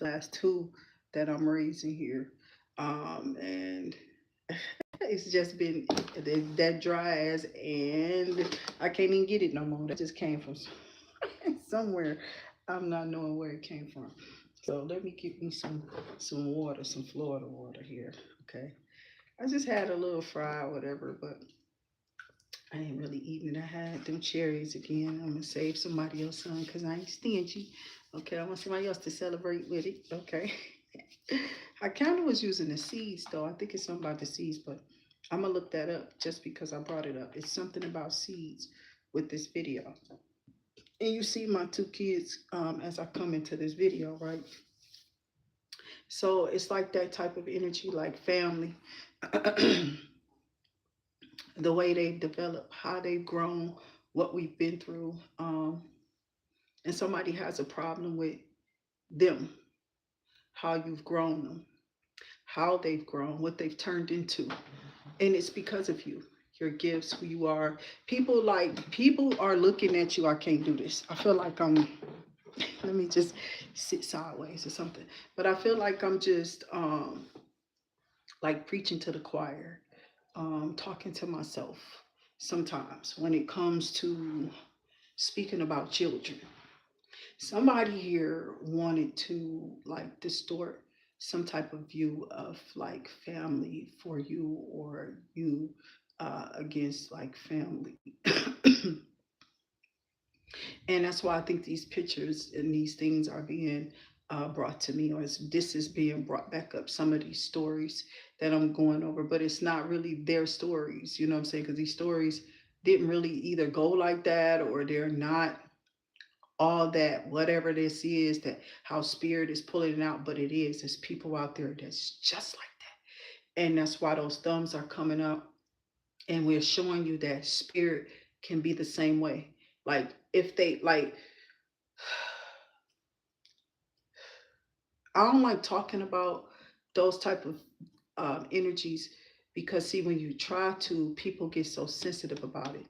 the last two that I'm raising here. And it's just been that dry as, and I can't even get it no more. That just came from somewhere. I'm not knowing where it came from. So let me get me some water, some Florida water here. Okay. I just had a little fry, whatever, but I ain't really eating it. I had them cherries again. I'm gonna save somebody else some because I ain't stingy. Okay, I want somebody else to celebrate with it. Okay. I kind of was using the seeds though. I think it's something about the seeds, but I'm gonna look that up just because I brought it up. It's something about seeds with this video. And you see my two kids as I come into this video, right? So it's like that type of energy, like family. The way they've developed, how they've grown, what we've been through. And somebody has a problem with them, how you've grown them, how they've grown, what they've turned into. And it's because of you, your gifts, who you are. People are looking at you. I can't do this. I feel like let me just sit sideways or something. But I feel like I'm just like preaching to the choir, talking to myself sometimes when it comes to speaking about children. Somebody here wanted to like distort some type of view of like family for you, or you against like family. And that's why I think these pictures and these things are being brought to me, or this is being brought back up. Some of these stories that I'm going over, but it's not really their stories. You know what I'm saying? Because these stories didn't really either go like that, or they're not all that. Whatever this is, that how spirit is pulling it out, but it is. There's people out there that's just like that, and that's why those thumbs are coming up, and we're showing you that spirit can be the same way. Like if they like I don't like talking about those type of energies, because see, when you try to, people get so sensitive about it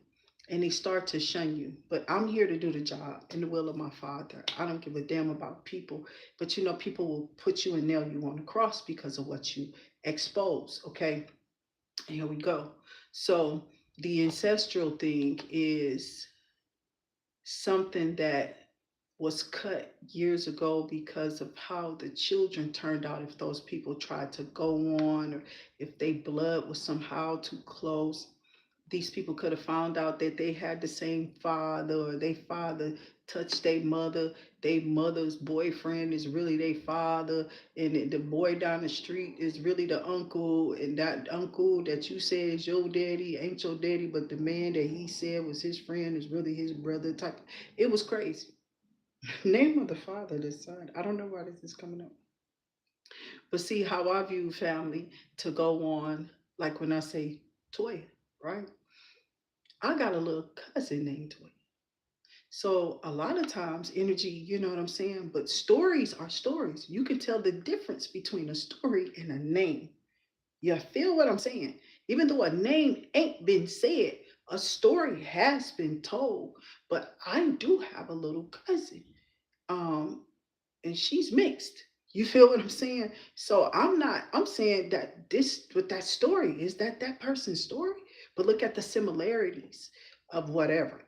and they start to shun you. But I'm here to do the job in the will of my Father. I don't give a damn about people. But you know, people will put you and nail you on the cross because of what you expose. Okay, here we go. So the ancestral thing is something that was cut years ago because of how the children turned out. If those people tried to go on, or if they blood was somehow too close, these people could have found out that they had the same father, or their father touched their mother's boyfriend is really their father, and the boy down the street is really the uncle, and that uncle that you said is your daddy ain't your daddy, but the man that he said was his friend is really his brother type. It was crazy. Name of the father, the son. I don't know why this is coming up. But see how I view family to go on, like when I say Toya, right? I got a little cousin named Toya. So a lot of times energy, you know what I'm saying? But stories are stories. You can tell the difference between a story and a name. You feel what I'm saying? Even though a name ain't been said, a story has been told. But I do have a little cousin. Um, and she's mixed. You feel what I'm saying? So I'm saying that this with that story is that person's story, but look at the similarities of whatever.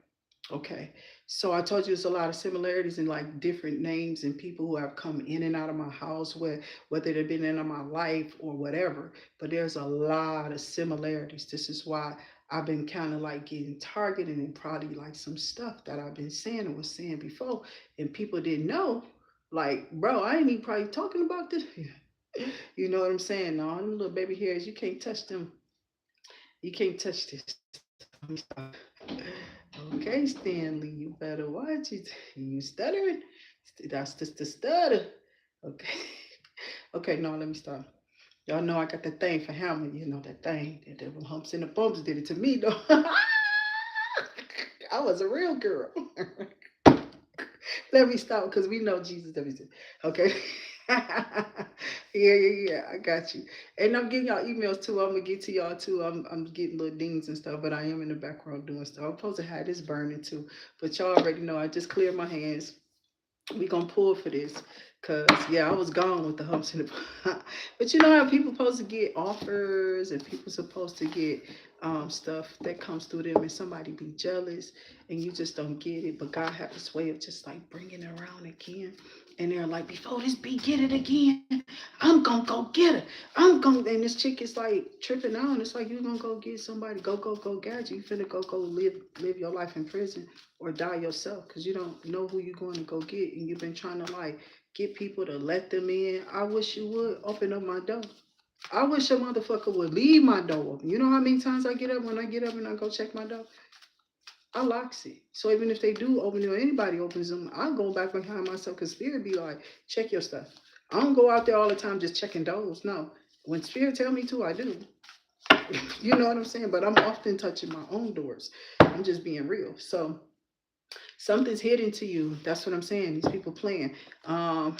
Okay. So I told you there's a lot of similarities in like different names and people who have come in and out of my house, whether they've been in my life or whatever, but there's a lot of similarities. This is why I've been kind of like getting targeted, and probably like some stuff that I've been saying and was saying before, and people didn't know. Like, bro, I ain't even probably talking about this. You know what I'm saying? No, them little baby hairs, you can't touch them. You can't touch this. Let me stop. Okay, Stanley, you better watch it. You stuttering? That's just the stutter. Okay. Okay, no, let me stop. Y'all know I got that thing for Hammer. You know that thing. That them humps and the bumps did it to me, though. I was a real girl. Let me stop because we know Jesus. Let me see. Okay. Yeah. I got you. And I'm getting y'all emails too. I'm gonna get to y'all too. I'm getting little dings and stuff, but I am in the background doing stuff. I'm supposed to have this burning too, but y'all already know. I just cleared my hands. We gonna pull for this Cause yeah, I was gone with the humps in the but you know how people supposed to get offers and people supposed to get stuff that comes through them and somebody be jealous and you just don't get it. But God had this way of just like bringing it around again. And they're like, before this be get it again, I'm gonna go get her. I'm gonna and this chick is like tripping out. And it's like you gonna go get somebody, go gadget. You finna go live your life in prison or die yourself because you don't know who you're going to go get and you've been trying to like get people to let them in. I wish you would open up my door. I wish a motherfucker would leave my door open. You know how many times I get up when I get up and I go check my door? I locks it. So even if they do open it or anybody opens them, I go back behind myself because spirit be like, check your stuff. I don't go out there all the time just checking doors. No. When spirit tell me to, I do. You know what I'm saying? But I'm often touching my own doors. I'm just being real. So something's hidden to you. That's what I'm saying. These people playing. Um,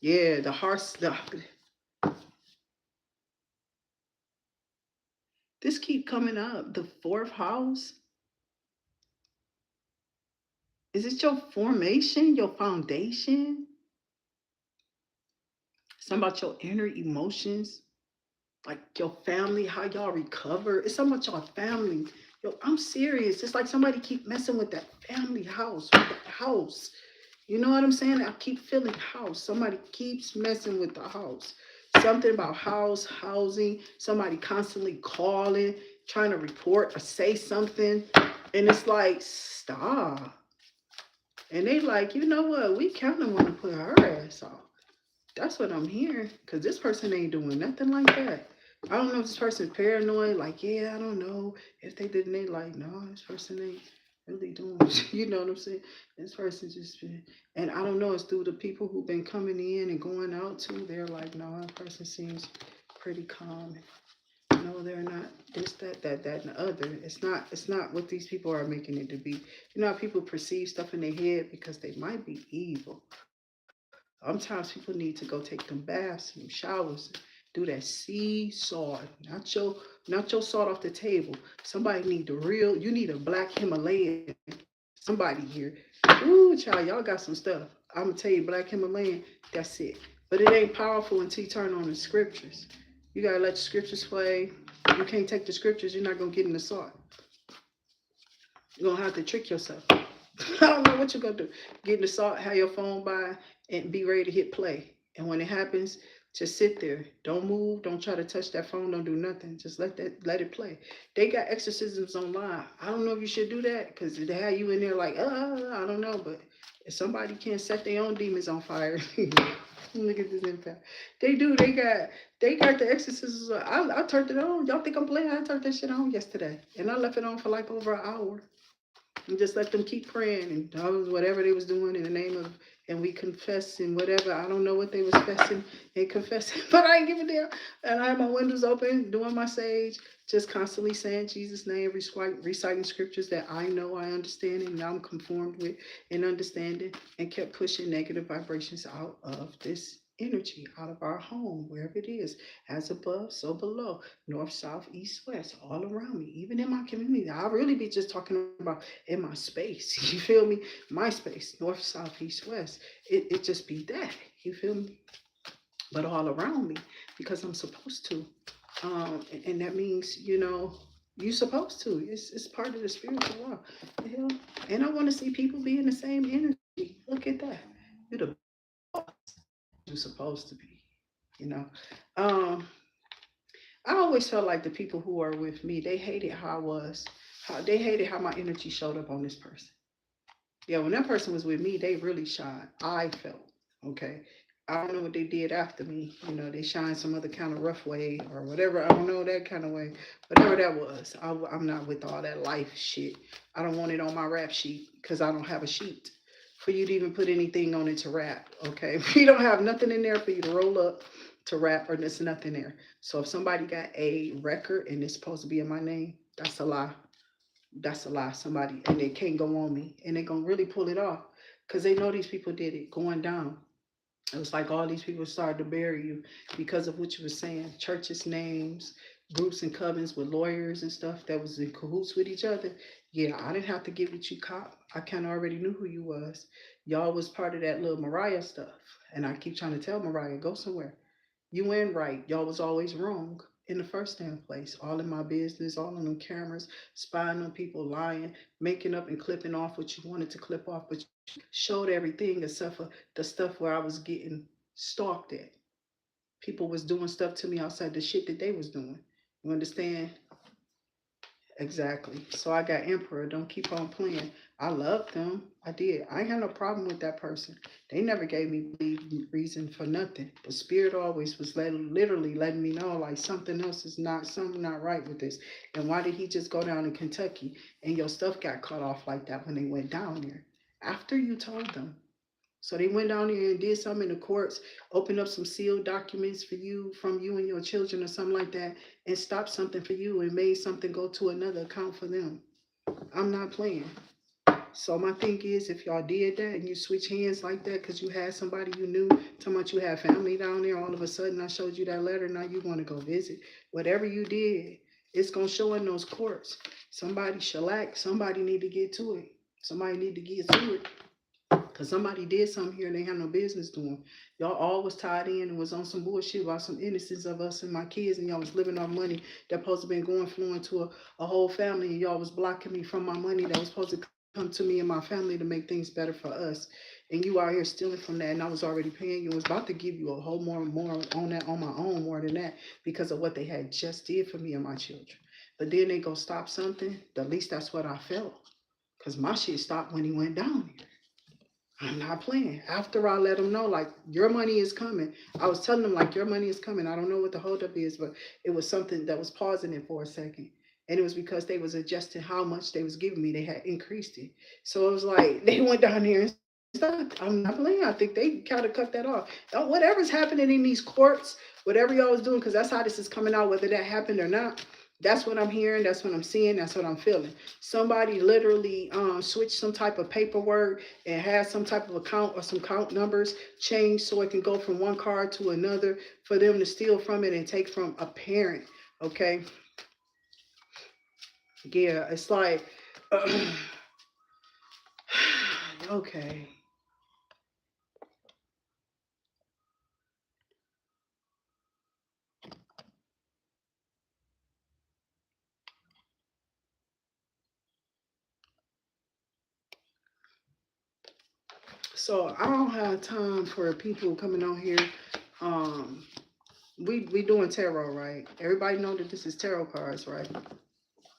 yeah, the hearts. This keep coming up. The fourth house. Is it your formation, your foundation? Something about your inner emotions, like your family, how y'all recover. It's something about your family. Yo, I'm serious. It's like somebody keep messing with that family house, with that house. You know what I'm saying? I keep feeling house. Somebody keeps messing with the house. Something about housing. Somebody constantly calling, trying to report or say something. And it's like, stop. And they like, you know what? We kind of want to put her ass off. That's what I'm hearing. Because this person ain't doing nothing like that. I don't know if this person's paranoid. Like, yeah, I don't know. If they didn't, they like, no, this person ain't really doing, you know what I'm saying? This person just been, and I don't know, it's through the people who've been coming in and going out too. They're like, no, that person seems pretty calm. No, they're not this, that, and the other. It's not what these people are making it to be. You know how people perceive stuff in their head because they might be evil. Sometimes people need to go take them baths and them showers, do that sea salt, not your salt off the table. Somebody need the real. You need a black Himalayan. Somebody here. Ooh, child, y'all got some stuff. I'm gonna tell you, black Himalayan. That's it. But it ain't powerful until you turn on the scriptures. You gotta let the scriptures play. You can't take the scriptures. You're not gonna get in the salt. You're gonna have to trick yourself. I don't know what you're gonna do. Get in the salt, have your phone by, and be ready to hit play. And when it happens, just sit there. Don't move. Don't try to touch that phone. Don't do nothing. Just let it play. They got exorcisms online. I don't know if you should do that because they have you in there like, I don't know. But if somebody can't set their own demons on fire, look at this impact. They do. They got the exorcisms. I turned it on. Y'all think I'm playing? I turned that shit on yesterday, and I left it on for like over an hour and just let them keep praying and whatever they was doing in the name of, and we confess and whatever. I don't know what they was confessing and confessing, but I ain't give a damn. And I had my windows open, doing my sage, just constantly saying Jesus' name, reciting scriptures that I know I understand and I'm conformed with and understanding, and kept pushing negative vibrations out of this energy, out of our home, wherever it is, as above, so below, north, south, east, west, all around me, even in my community. I really be just talking about in my space. You feel me? My space, north, south, east, west. It just be that. You feel me? But all around me because I'm supposed to. And that means, you're supposed to. It's part of the spiritual law. The hell? And I want to see people be in the same energy. Look at that. You're the you're supposed to be. You know. Um, I always felt like the people who are with me, they hated how I was. How they hated how my energy showed up on this person. Yeah, when that person was with me, they really shined. I felt, okay. I don't know what they did after me. They shined some other kind of rough way or whatever. I don't know that kind of way. Whatever that was. I'm not with all that life shit. I don't want it on my rap sheet because I don't have a sheet for you to even put anything on it to rap. Okay. We don't have nothing in there for you to roll up to rap, or there's nothing there. So if somebody got a record and it's supposed to be in my name, that's a lie. That's a lie. Somebody, and they can't go on me, and they're gonna really pull it off because they know these people did it going down. It was like all these people started to bury you because of what you were saying, churches names, groups and covens with lawyers and stuff that was in cahoots with each other. Yeah, I didn't have to get with you, cop. I kind of already knew who you was. Y'all was part of that little Mariah stuff. And I keep trying to tell Mariah, go somewhere. You ain't right. Y'all was always wrong in the first damn place. All in my business, all on them cameras, spying on people, lying, making up and clipping off what you wanted to clip off, but you showed everything except for the stuff where I was getting stalked at. People was doing stuff to me outside the shit that they was doing. You understand? Exactly. So I got Emperor. Don't keep on playing. I loved them. I did. I ain't had no problem with that person. They never gave me reason for nothing. But Spirit always was literally letting me know like something else is not, something not right with this. And why did he just go down in Kentucky and your stuff got cut off like that when they went down there? After you told them. So they went down there and did something in the courts, opened up some sealed documents for you, from you and your children or something like that, and stopped something for you and made something go to another account for them. I'm not playing. So my thing is, if y'all did that and you switch hands like that because you had somebody you knew, talking about you had family down there, all of a sudden I showed you that letter, now you want to go visit. Whatever you did, it's going to show in those courts. Somebody shellac, somebody need to get to it. Somebody need to get to it. Because somebody did something here and they had no business doing. Y'all all was tied in and was on some bullshit about some innocence of us and my kids, and y'all was living off money that supposed to been going flowing to a whole family, and y'all was blocking me from my money that was supposed to come to me and my family to make things better for us. And you out here stealing from that, and I was already paying you. I was about to give you a whole more on that on my own, more than that, because of what they had just did for me and my children. But then they go stop something. At least that's what I felt. Because my shit stopped when he went down here. I'm not playing. After I let them know, like, your money is coming. I was telling them, like, your money is coming. I don't know what the holdup is, but it was something that was pausing it for a second. And it was because they was adjusting how much they was giving me. They had increased it. So it was like, they went down there and stopped. I'm not playing. I think they kind of cut that off. Whatever's happening in these courts, whatever y'all was doing, because that's how this is coming out, whether that happened or not. That's what I'm hearing. That's what I'm seeing. That's what I'm feeling. Somebody literally switched some type of paperwork and has some type of account or some count numbers changed so it can go from one card to another for them to steal from it and take from a parent. Okay. Yeah, it's like, okay. So I don't have time for people coming on here. Um, we doing tarot, right? Everybody know that this is tarot cards, right?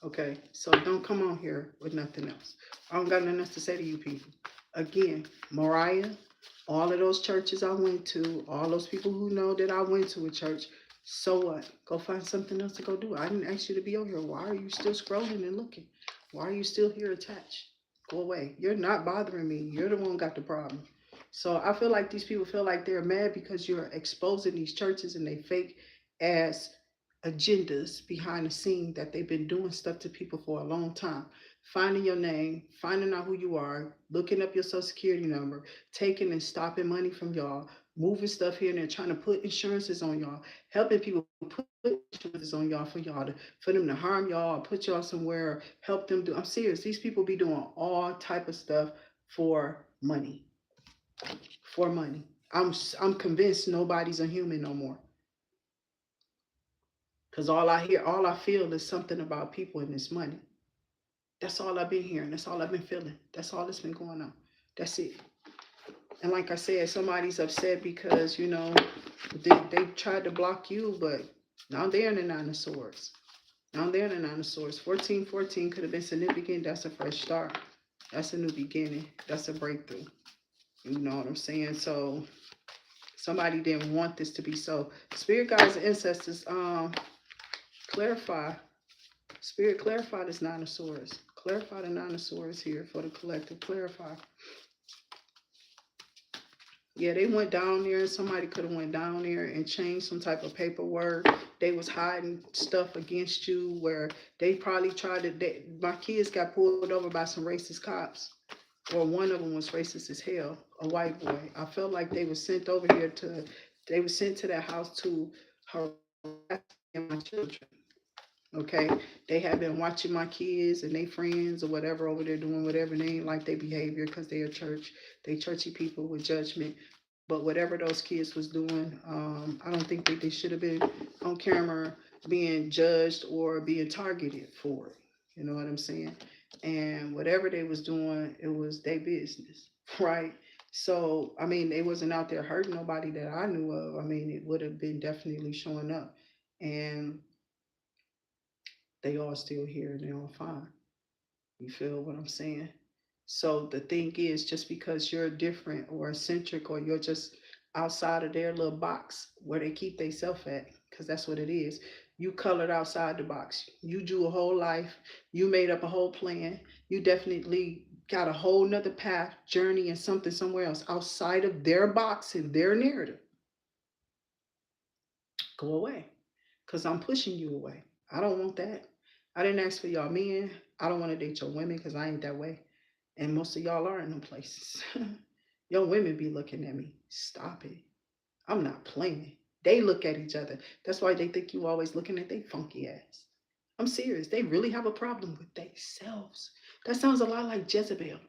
Okay, so don't come on here with nothing else. I don't got nothing else to say to you people. Again, Mariah, all of those churches I went to, all those people who know that I went to a church, so what? Go find something else to go do. I didn't ask you to be over here. Why are you still scrolling and looking? Why are you still here attached? Go away. You're not bothering me. You're the one who got the problem. So I feel like these people feel like they're mad because you're exposing these churches and they fake ass agendas behind the scene that they've been doing stuff to people for a long time. Finding your name, finding out who you are, looking up your social security number, taking and stopping money from y'all, moving stuff here and there, trying to put insurances on y'all, helping people put insurances on y'all for them to harm y'all, or put y'all somewhere, help them do. I'm serious. These people be doing all type of stuff for money. For money. I'm convinced nobody's a human no more. Cause all I hear, all I feel is something about people and this money. That's all I've been hearing. That's all I've been feeling. That's all that's been going on. That's it. And like I said, somebody's upset because, they tried to block you, but now they're in the Nine of Swords. Now they're in the Nine of Swords. 1414 could have been significant. That's a fresh start. That's a new beginning. That's a breakthrough. You know what I'm saying? So somebody didn't want this to be so. Spirit guides and ancestors, clarify. Spirit, clarify this Nine of Swords. Clarify the Nine of Swords here for the collective. Clarify. Yeah, they went down there. Somebody could have went down there and changed some type of paperwork. They was hiding stuff against you where they probably tried to. My kids got pulled over by some racist cops. Or one of them was racist as hell, a white boy. I felt like they were sent over here they were sent to that house to harass my children. Okay, they have been watching my kids and they friends or whatever over there doing whatever. They ain't like their behavior because they are church. They churchy people with judgment. But whatever those kids was doing, I don't think that they should have been on camera being judged or being targeted for it. You know what I'm saying? And whatever they was doing, it was their business, right? So I mean, they wasn't out there hurting nobody that I knew of. I mean, it would have been definitely showing up, and they all still here and they all fine. You feel what I'm saying? So the thing is, just because you're different or eccentric or you're just outside of their little box where they keep themselves at, because that's what it is. You colored outside the box. You drew a whole life. You made up a whole plan. You definitely got a whole nother path, journey, and something somewhere else outside of their box and their narrative. Go away. Because I'm pushing you away. I don't want that. I didn't ask for y'all men. I don't want to date your women because I ain't that way. And most of y'all are in them places. Your women be looking at me. Stop it. I'm not playing. They look at each other. That's why they think you always looking at their funky ass. I'm serious. They really have a problem with themselves. That sounds a lot like Jezebel.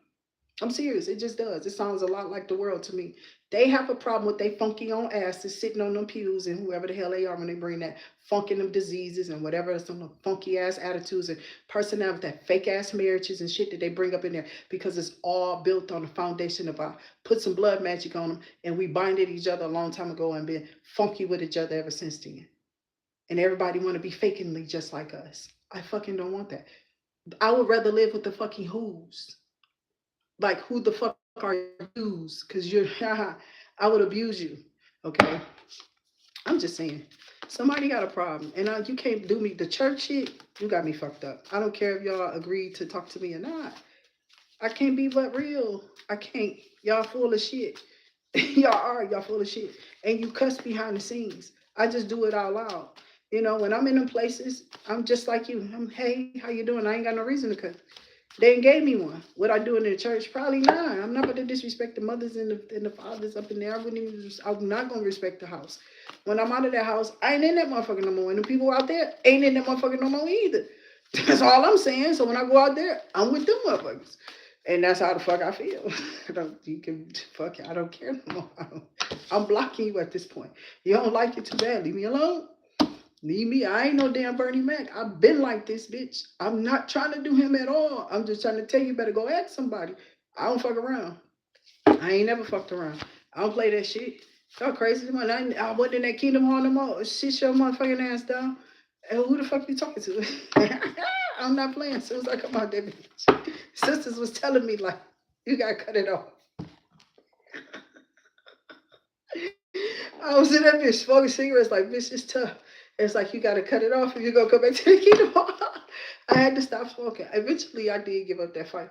I'm serious. It just does. It sounds a lot like the world to me. They have a problem with they funky on asses sitting on them pews and whoever the hell they are when they bring that funk in them diseases and whatever some of the funky ass attitudes and personality, that fake ass marriages and shit that they bring up in there because it's all built on the foundation of put some blood magic on them and we binded each other a long time ago and been funky with each other ever since then. And everybody want to be fakingly just like us. I fucking don't want that. I would rather live with the fucking who's. Like, who the fuck are yous? Because you're, I would abuse you. Okay? I'm just saying. Somebody got a problem. And you can't do me. The church shit, you got me fucked up. I don't care if y'all agreed to talk to me or not. I can't be but real. I can't. Y'all full of shit. Y'all full of shit. And you cuss behind the scenes. I just do it out loud. You know, when I'm in them places, I'm just like you. Hey, how you doing? I ain't got no reason to cuss. They ain't gave me one. What I do in the church? Probably not. I'm not going to disrespect the mothers and the fathers up in there. I wouldn't even. I'm not going to respect the house. When I'm out of that house, I ain't in that motherfucker no more. And the people out there ain't in that motherfucker no more either. That's all I'm saying. So when I go out there, I'm with them motherfuckers. And that's how the fuck I feel. I don't. You can fuck it. I don't care no more. I'm blocking you at this point. You don't like it too bad. Leave me alone. Leave me. I ain't no damn Bernie Mac. I've been like this, bitch. I'm not trying to do him at all. I'm just trying to tell you better go ask somebody. I don't fuck around. I ain't never fucked around. I don't play that shit. Y'all crazy man. I wasn't in that Kingdom Hall no more. Shit your motherfucking ass down. And who the fuck you talking to? I'm not playing. As soon as I come out there, bitch. Sisters was telling me like, you gotta cut it off. I was in that bitch smoking cigarettes like, bitch, it's tough. It's like you gotta cut it off if you're gonna come back to the Kingdom. I had to stop smoking. Eventually, I did give up that fight,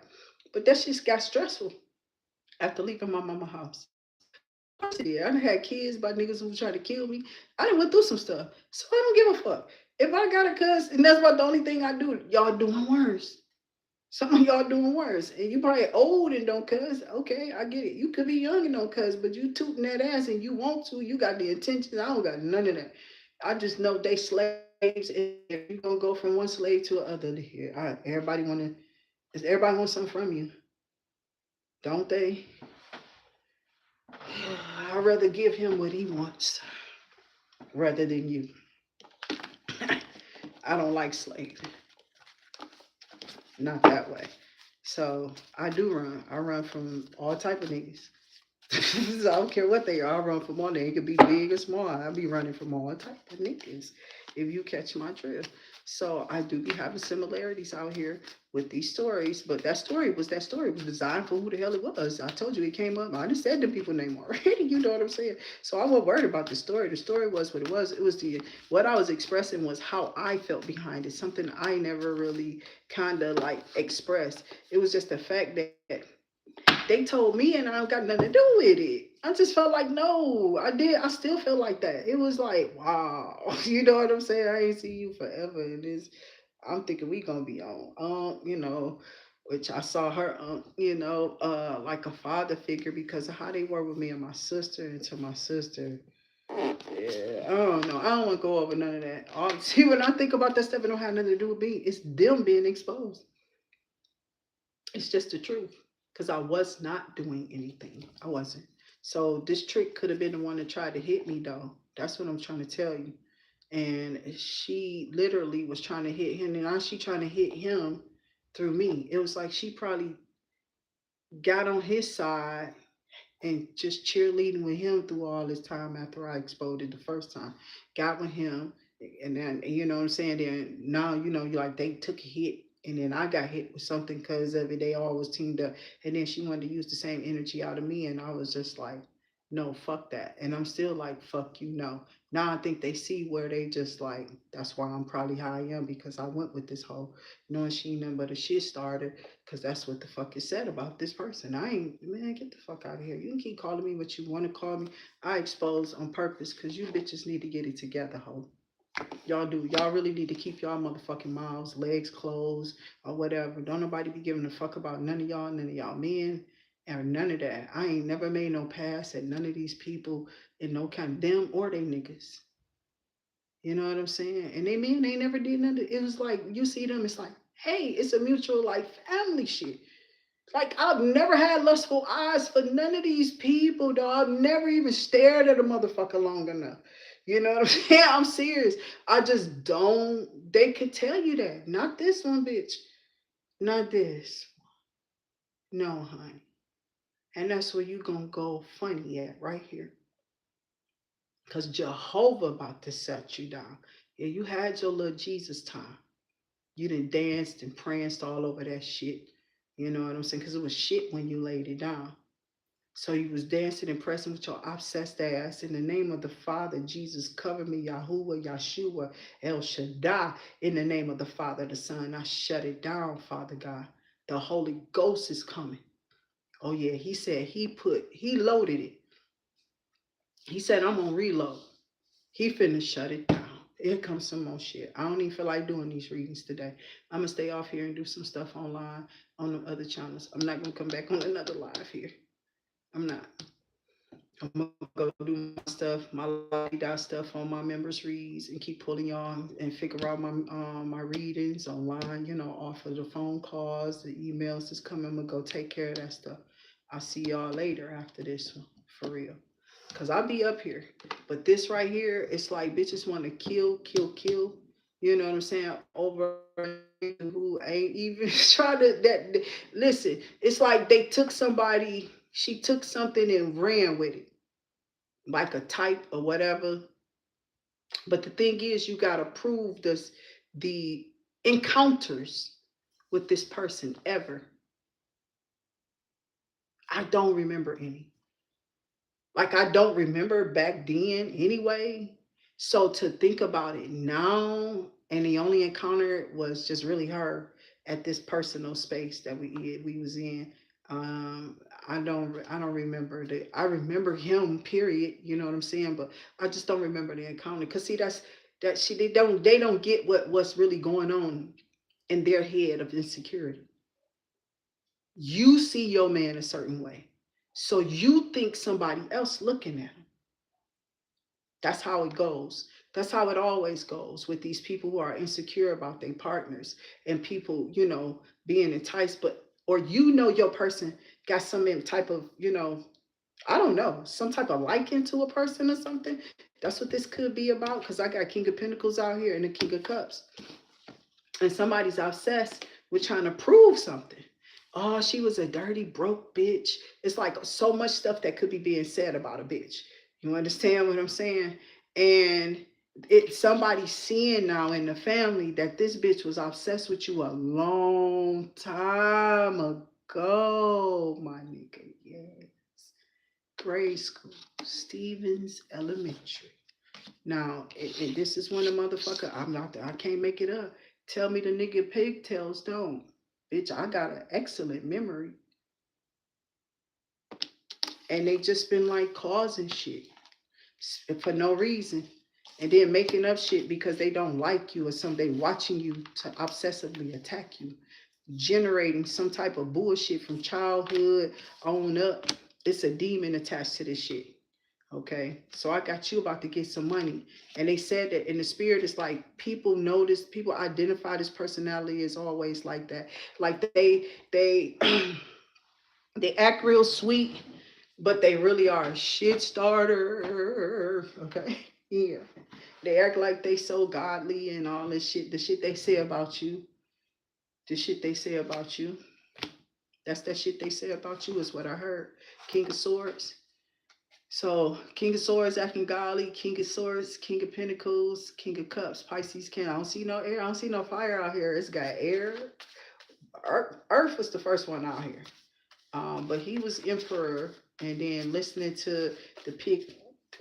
but that shit got stressful after leaving my mama house. Of course it did. I done had kids by niggas who was trying to kill me. I done went through some stuff, so I don't give a fuck. If I got a cuss, and that's what the only thing I do, y'all doing worse. Some of y'all doing worse, and you probably old and don't cuss. Okay, I get it. You could be young and don't cuss, but you tooting that ass and you want to. You got the intentions. I don't got none of that. I just know they slaves, and if you gonna go from one slave to another, here, everybody wanna. Is everybody want something from you? Don't they? I'd rather give him what he wants rather than you. I don't like slaves, not that way. So I do run. I run from all type of niggas. So I don't care what they are. I run from all. They could be big or small. I be running from all type of niggas. If you catch my drift. So I do be having similarities out here with these stories. But that story was designed for who the hell it was. I told you it came up. I just said the people name already. You know what I'm saying? So I wasn't worried about the story. The story was what it was. It was what I was expressing was how I felt behind it. Something I never really kind of like expressed. It was just the fact that they told me and I don't got nothing to do with it. I just felt like no, I did. I still feel like that. It was like wow, you know what I'm saying? I ain't see you forever, and this. I'm thinking we gonna be on, which I saw her, like a father figure because of how they were with me and my sister. And to my sister, Yeah, I don't know. I don't want to go over none of that. See, when I think about that stuff, it don't have nothing to do with me. It's them being exposed. It's just the truth. Because I was not doing anything. I wasn't. So this trick could have been the one that tried to hit me, though. That's what I'm trying to tell you. And she literally was trying to hit him, and now she trying to hit him through me. It was like she probably got on his side and just cheerleading with him through all this time after I exposed it the first time. Got with him, and then you know what I'm saying. Then now you know you like they took a hit, and then I got hit with something because of it. They always teamed up, and then she wanted to use the same energy out of me, and I was just like, no, fuck that. And I'm still like, fuck you, no. Now I think they see where they just like, that's why I'm probably how I am because I went with this whole knowing she ain't nothing but a shit starter because that's what the fuck is said about this person. I ain't, man, get the fuck out of here. You can keep calling me what you want to call me. I expose on purpose because you bitches need to get it together, ho. Y'all do. Y'all really need to keep y'all motherfucking mouths, legs closed, or whatever. Don't nobody be giving a fuck about none of y'all men, or none of that. I ain't never made no pass at none of these people in no kind of them or they niggas. You know what I'm saying? And they men, they never did nothing. It was like, you see them, it's like, hey, it's a mutual, like, family shit. Like, I've never had lustful eyes for none of these people, dog. I've never even stared at a motherfucker long enough. You know what I'm saying? I'm serious. I just don't. They could tell you that. Not this one, bitch. Not this. No, honey. And that's where you gonna go funny at, right here. Because Jehovah about to set you down. Yeah, you had your little Jesus time. You done danced and pranced all over that shit. You know what I'm saying? Because it was shit when you laid it down. So you was dancing and pressing with your obsessed ass in the name of the Father, Jesus, cover me, Yahuwah, Yahshua, El Shaddai, in the name of the Father, the Son. I shut it down, Father God. The Holy Ghost is coming. Oh yeah, he said he loaded it. He said, I'm gonna reload. He finna shut it down. Here comes some more shit. I don't even feel like doing these readings today. I'm gonna stay off here and do some stuff online on the other channels. I'm not gonna come back on another live here. I'm not. I'm gonna go do my stuff, my la stuff on my members reads, and keep pulling y'all and figure out my readings online. You know, off of the phone calls, the emails that's coming. I'm gonna go take care of that stuff. I'll see y'all later after this one, for real. Cause I'll be up here, but this right here, it's like bitches want to kill, kill, kill. You know what I'm saying? Over who ain't even trying to that. Listen, it's like they took somebody. She took something and ran with it like a type or whatever. But the thing is, you gotta prove this the encounters with this person ever. I don't remember any. Like I don't remember back then anyway. So to think about it now, and the only encounter was just really her at this personal space that we was in. Um, I don't remember the I remember him, period. You know what I'm saying? But I just don't remember the encounter. Cause see that she they don't get what's really going on in their head of insecurity. You see your man a certain way. So you think somebody else looking at him. That's how it goes. That's how it always goes with these people who are insecure about their partners and people, being enticed, but or your person got some type of, I don't know, some type of liking to a person or something. That's what this could be about. Because I got King of Pentacles out here and the King of Cups. And somebody's obsessed with trying to prove something. Oh, she was a dirty, broke bitch. It's like so much stuff that could be being said about a bitch. You understand what I'm saying? And it's somebody seeing now in the family that this bitch was obsessed with you a long time ago, my nigga. Yes. Grade school, Stevens Elementary. Now, and this is when the motherfucker, I can't make it up. Tell me the nigga pigtails don't. Bitch, I got an excellent memory. And they just been like causing shit for no reason. And then making up shit because they don't like you or something. They watching you to obsessively attack you. Generating some type of bullshit from childhood on up. It's a demon attached to this shit. Okay, so I got you about to get some money. And they said that in the spirit, it's like people notice, people identify this personality as always like that. Like they they act real sweet, but they really are a shit starter. Okay. Yeah. They act like they so godly and all this shit. The shit they say about you. The shit they say about you. That's that shit they say about you is what I heard. King of Swords. So King of Swords acting godly, King of Swords, King of Pentacles, King of Cups, Pisces can. I don't see no air. I don't see no fire out here. It's got air. Earth was the first one out here. But he was emperor, and then listening to the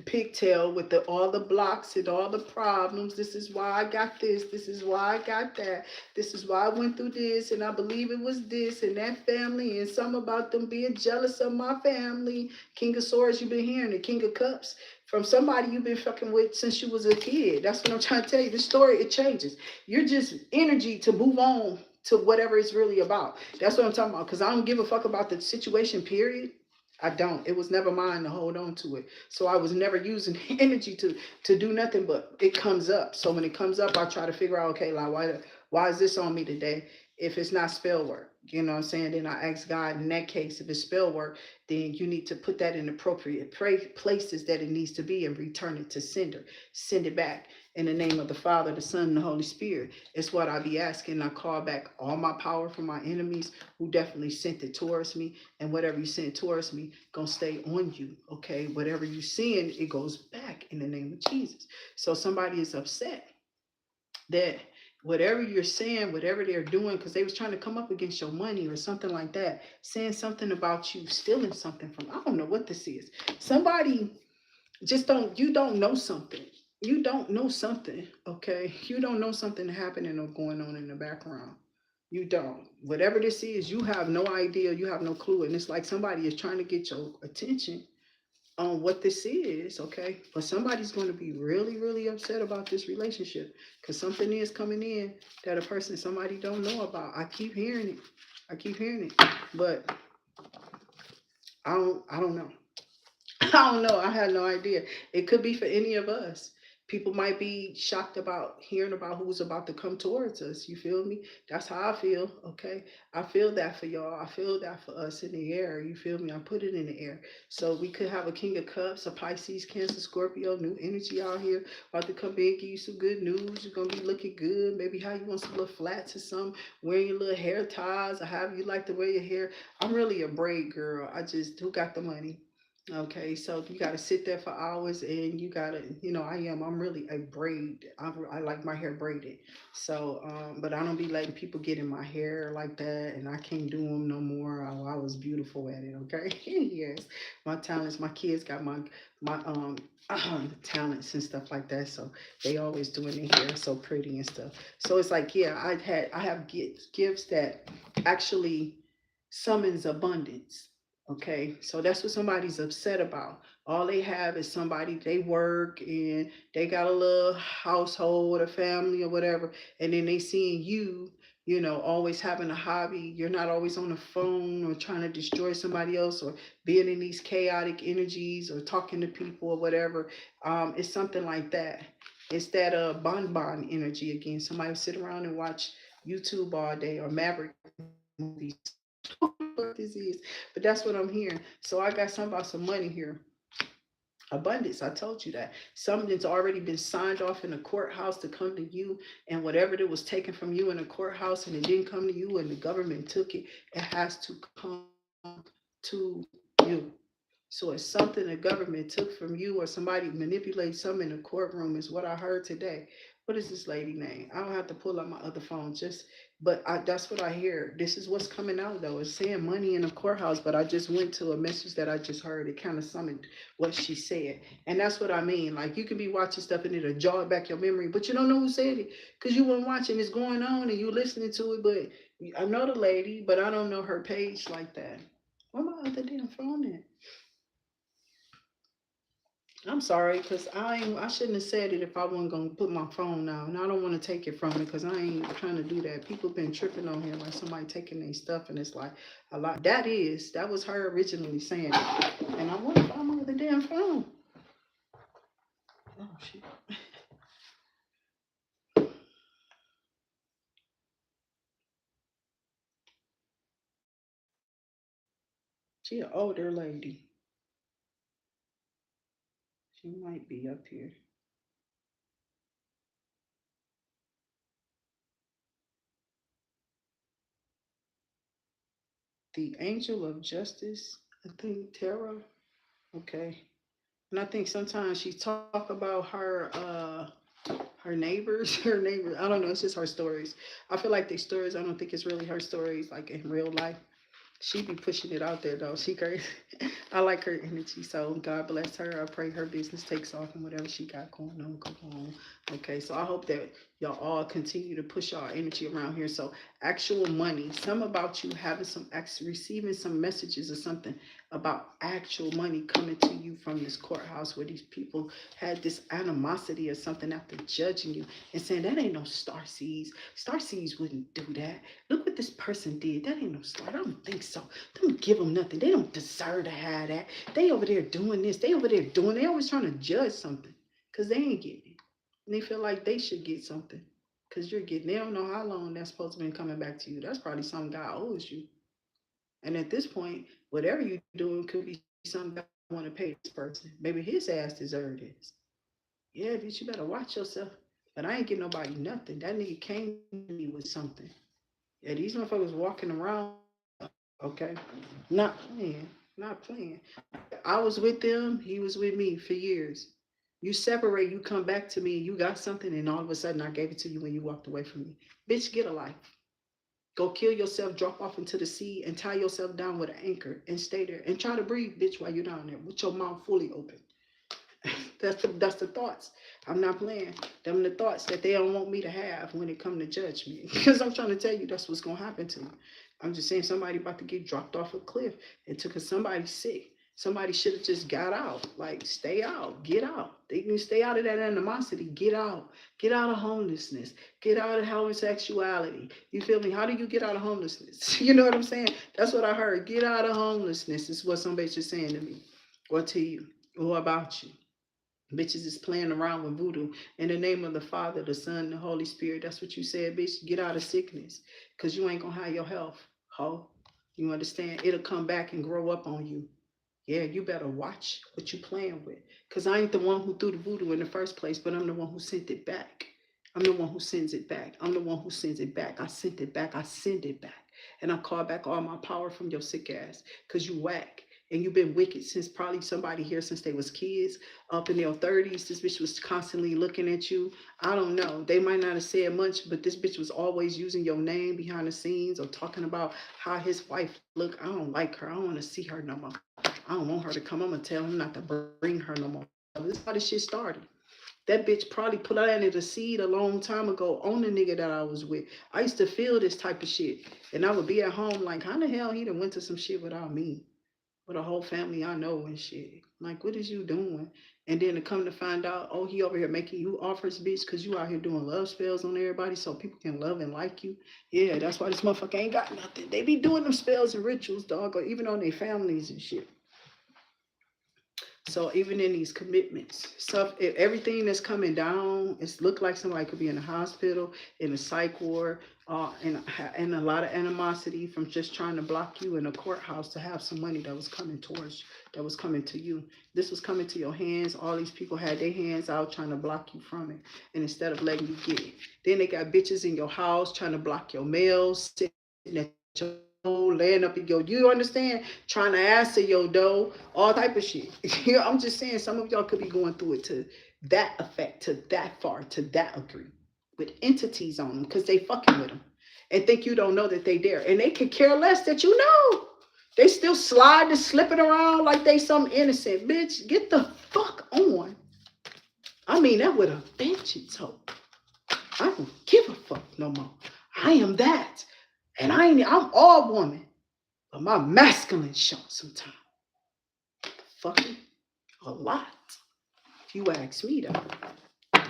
pigtail with all the blocks and all the problems. This is why I got this. This is why I got that. This is why I went through this, and I believe it was this and that family, and some about them being jealous of my family. King of Swords, you've been hearing the King of Cups from somebody you've been fucking with since you was a kid. That's what I'm trying to tell you. The story, it changes. You're just energy to move on to whatever it's really about. That's what I'm talking about. Because I don't give a fuck about the situation, period. I don't. It was never mine to hold on to it. So I was never using energy to do nothing, but it comes up. So when it comes up, I try to figure out, okay, like why is this on me today? If it's not spell work, you know what I'm saying? Then I ask God in that case, if it's spell work, then you need to put that in appropriate places that it needs to be and return it to sender. Send it back in the name of the Father, the Son, and the Holy Spirit. It's what I be asking. I call back all my power from my enemies who definitely sent it towards me. And whatever you send towards me, gonna stay on you. Okay. Whatever you send, it goes back in the name of Jesus. So somebody is upset that whatever you're saying, whatever they're doing, because they was trying to come up against your money or something like that, saying something about you stealing something from, I don't know what this is. Somebody just you don't know something. You don't know something, okay? You don't know something happening or going on in the background. You don't. Whatever this is, you have no idea. You have no clue. And it's like somebody is trying to get your attention on what this is, okay? But somebody's going to be really, really upset about this relationship because something is coming in that a person, somebody don't know about. I keep hearing it. I keep hearing it. But I don't know. I don't know. I had no idea. It could be for any of us. People might be shocked about hearing about who's about to come towards us. You feel me? That's how I feel. Okay. I feel that for y'all. I feel that for us in the air. You feel me? I put it in the air. So we could have a King of Cups, a Pisces, Cancer, Scorpio, new energy out here. About to come in, give you some good news. You're going to be looking good. Maybe how you want some little flats or something. Wearing your little hair ties or however you like to wear your hair. I'm really a braid girl. Who got the money? Okay, so you got to sit there for hours and you got to, I'm really a braid. I like my hair braided. So, but I don't be letting people get in my hair like that and I can't do them no more. I was beautiful at it, okay? Yes, my talents, my kids got my talents and stuff like that. So they always doing their hair so pretty and stuff. So it's like, yeah, I have gifts that actually summons abundance. Okay, so that's what somebody's upset about. All they have is somebody they work and they got a little household, a family or whatever, and then they seeing you, always having a hobby. You're not always on the phone or trying to destroy somebody else or being in these chaotic energies or talking to people or whatever. It's something like that. It's that bonbon energy again. Somebody sit around and watch YouTube all day or Maverick movies. What this is, but that's what I'm hearing. So I got some about some money here. Abundance, I told you that. Something's already been signed off in the courthouse to come to you, and whatever that was taken from you in the courthouse and it didn't come to you and the government took it, it has to come to you. So it's something the government took from you or somebody manipulated something in the courtroom is what I heard today. What is this lady name? I don't have to pull up my other phone but that's what I hear. This is what's coming out though. It's saying money in the courthouse, but I just went to a message that I just heard. It kind of summoned what she said. And that's what I mean. Like you could be watching stuff and it'll jog back your memory, but you don't know who said it because you weren't watching. It's going on and you listening to it, but I know the lady, but I don't know her page like that. Where my other damn phone at? I'm sorry, cause I shouldn't have said it if I wasn't gonna put my phone down. And I don't want to take it from her, cause I ain't trying to do that. People been tripping on here like somebody taking their stuff, and it's like a lot. That was her originally saying it, and I want to find my other damn phone. She an older lady. She might be up here. The Angel of Justice. I think Tara. Okay. And I think sometimes she talk about her neighbors, her neighbors. I don't know. It's just her stories. I feel like the stories. I don't think it's really her stories, like in real life. She be pushing it out there though. She crazy. I like her energy. So God bless her. I pray her business takes off and whatever she got going on, go on. Okay. So I hope that y'all all continue to push our energy around here. So actual money. Some about you having some receiving some messages or something about actual money coming to you from this courthouse where these people had this animosity or something after judging you and saying that ain't no star seeds. Star seeds wouldn't do that. Look what this person did. That ain't no star. I don't think so. Don't give them nothing. They don't deserve to have that. They over there doing this. They over there doing. They always trying to judge something because they ain't getting it. And they feel like they should get something because you're getting. They don't know how long that's supposed to be coming back to you. That's probably something God owes you. And at this point, whatever you're doing could be something God want to pay this person. Maybe his ass deserved this. Yeah, bitch, you better watch yourself. But I ain't getting nobody nothing. That nigga came to me with something. Yeah, these motherfuckers walking around, okay? Not playing. Not playing. I was with them, he was with me for years. You separate, you come back to me, you got something, and all of a sudden I gave it to you when you walked away from me. Bitch, get a life. Go kill yourself, drop off into the sea, and tie yourself down with an anchor and stay there. And try to breathe, bitch, while you're down there with your mouth fully open. That's the thoughts. I'm not playing. Them the thoughts that they don't want me to have when it come to judge me. Because I'm trying to tell you that's what's gonna happen to you. I'm just saying somebody about to get dropped off a cliff. It took somebody sick. Somebody should have just got out. Like, stay out. Get out. They can stay out of that animosity. Get out. Get out of homelessness. Get out of homosexuality. You feel me? How do you get out of homelessness? You know what I'm saying? That's what I heard. Get out of homelessness is what somebody's just saying to me. Or to you. Or about you. Bitches is playing around with voodoo in the name of the Father, the Son, and the Holy Spirit. That's what you said, bitch. Get out of sickness, cause you ain't gonna have your health, ho. You understand? It'll come back and grow up on you. Yeah, you better watch what you playing with, cause I ain't the one who threw the voodoo in the first place, but I'm the one who sent it back. I'm the one who sends it back. I'm the one who sends it back. I sent it back. I send it back, and I call back all my power from your sick ass, cause you whack. And you've been wicked since probably somebody here since they was kids up in their 30s. This bitch was constantly looking at you. I don't know. They might not have said much, but this bitch was always using your name behind the scenes or talking about how his wife look. I don't like her. I don't want to see her no more. I don't want her to come. I'm gonna tell him not to bring her no more. This is how this shit started. That bitch probably planted a seed a long time ago on the nigga that I was with. I used to feel this type of shit. And I would be at home like, how the hell he done went to some shit without me? With a whole family I know and shit. Like, what is you doing? And then to come to find out, oh, he over here making you offers, bitch, because you out here doing love spells on everybody so people can love and like you. Yeah, that's why this motherfucker ain't got nothing. They be doing them spells and rituals, dog, or even on their families and shit. So even in these commitments, stuff, everything that's coming down, it's looked like somebody could be in a hospital, in a psych ward, and a lot of animosity from just trying to block you in a courthouse to have some money that was coming towards, that was coming to you. This was coming to your hands. All these people had their hands out trying to block you from it, and instead of letting you get it, then they got bitches in your house trying to block your mail, sitting at your laying up in your, you understand, trying to answer your dough, all type of shit. I'm just saying some of y'all could be going through it to that effect, to that far, to that degree, with entities on them because they fucking with them and think you don't know that they there, and they could care less that you know. They still slide and slipping around like they some innocent bitch. Get the fuck on. I mean that with a vengeance, hope. I don't give a fuck no more. I am that. And I'm all woman. But my masculine shot sometimes. Fucking a lot. If you ask me though.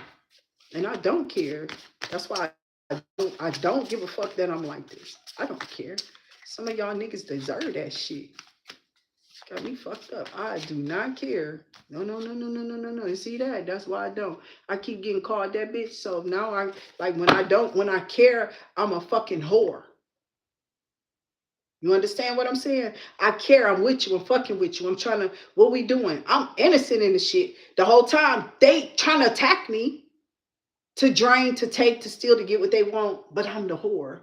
And I don't care. That's why I don't give a fuck that I'm like this. I don't care. Some of y'all niggas deserve that shit. Got me fucked up. I do not care. No, no, no, no, no, no, no, no. You see that? That's why I don't. I keep getting called that bitch. So now I like when I care, I'm a fucking whore. You understand what I'm saying? I care. I'm with you. I'm fucking with you. I'm trying to, what we doing? I'm innocent in the shit. The whole time they trying to attack me, to drain, to take, to steal, to get what they want. But I'm the whore.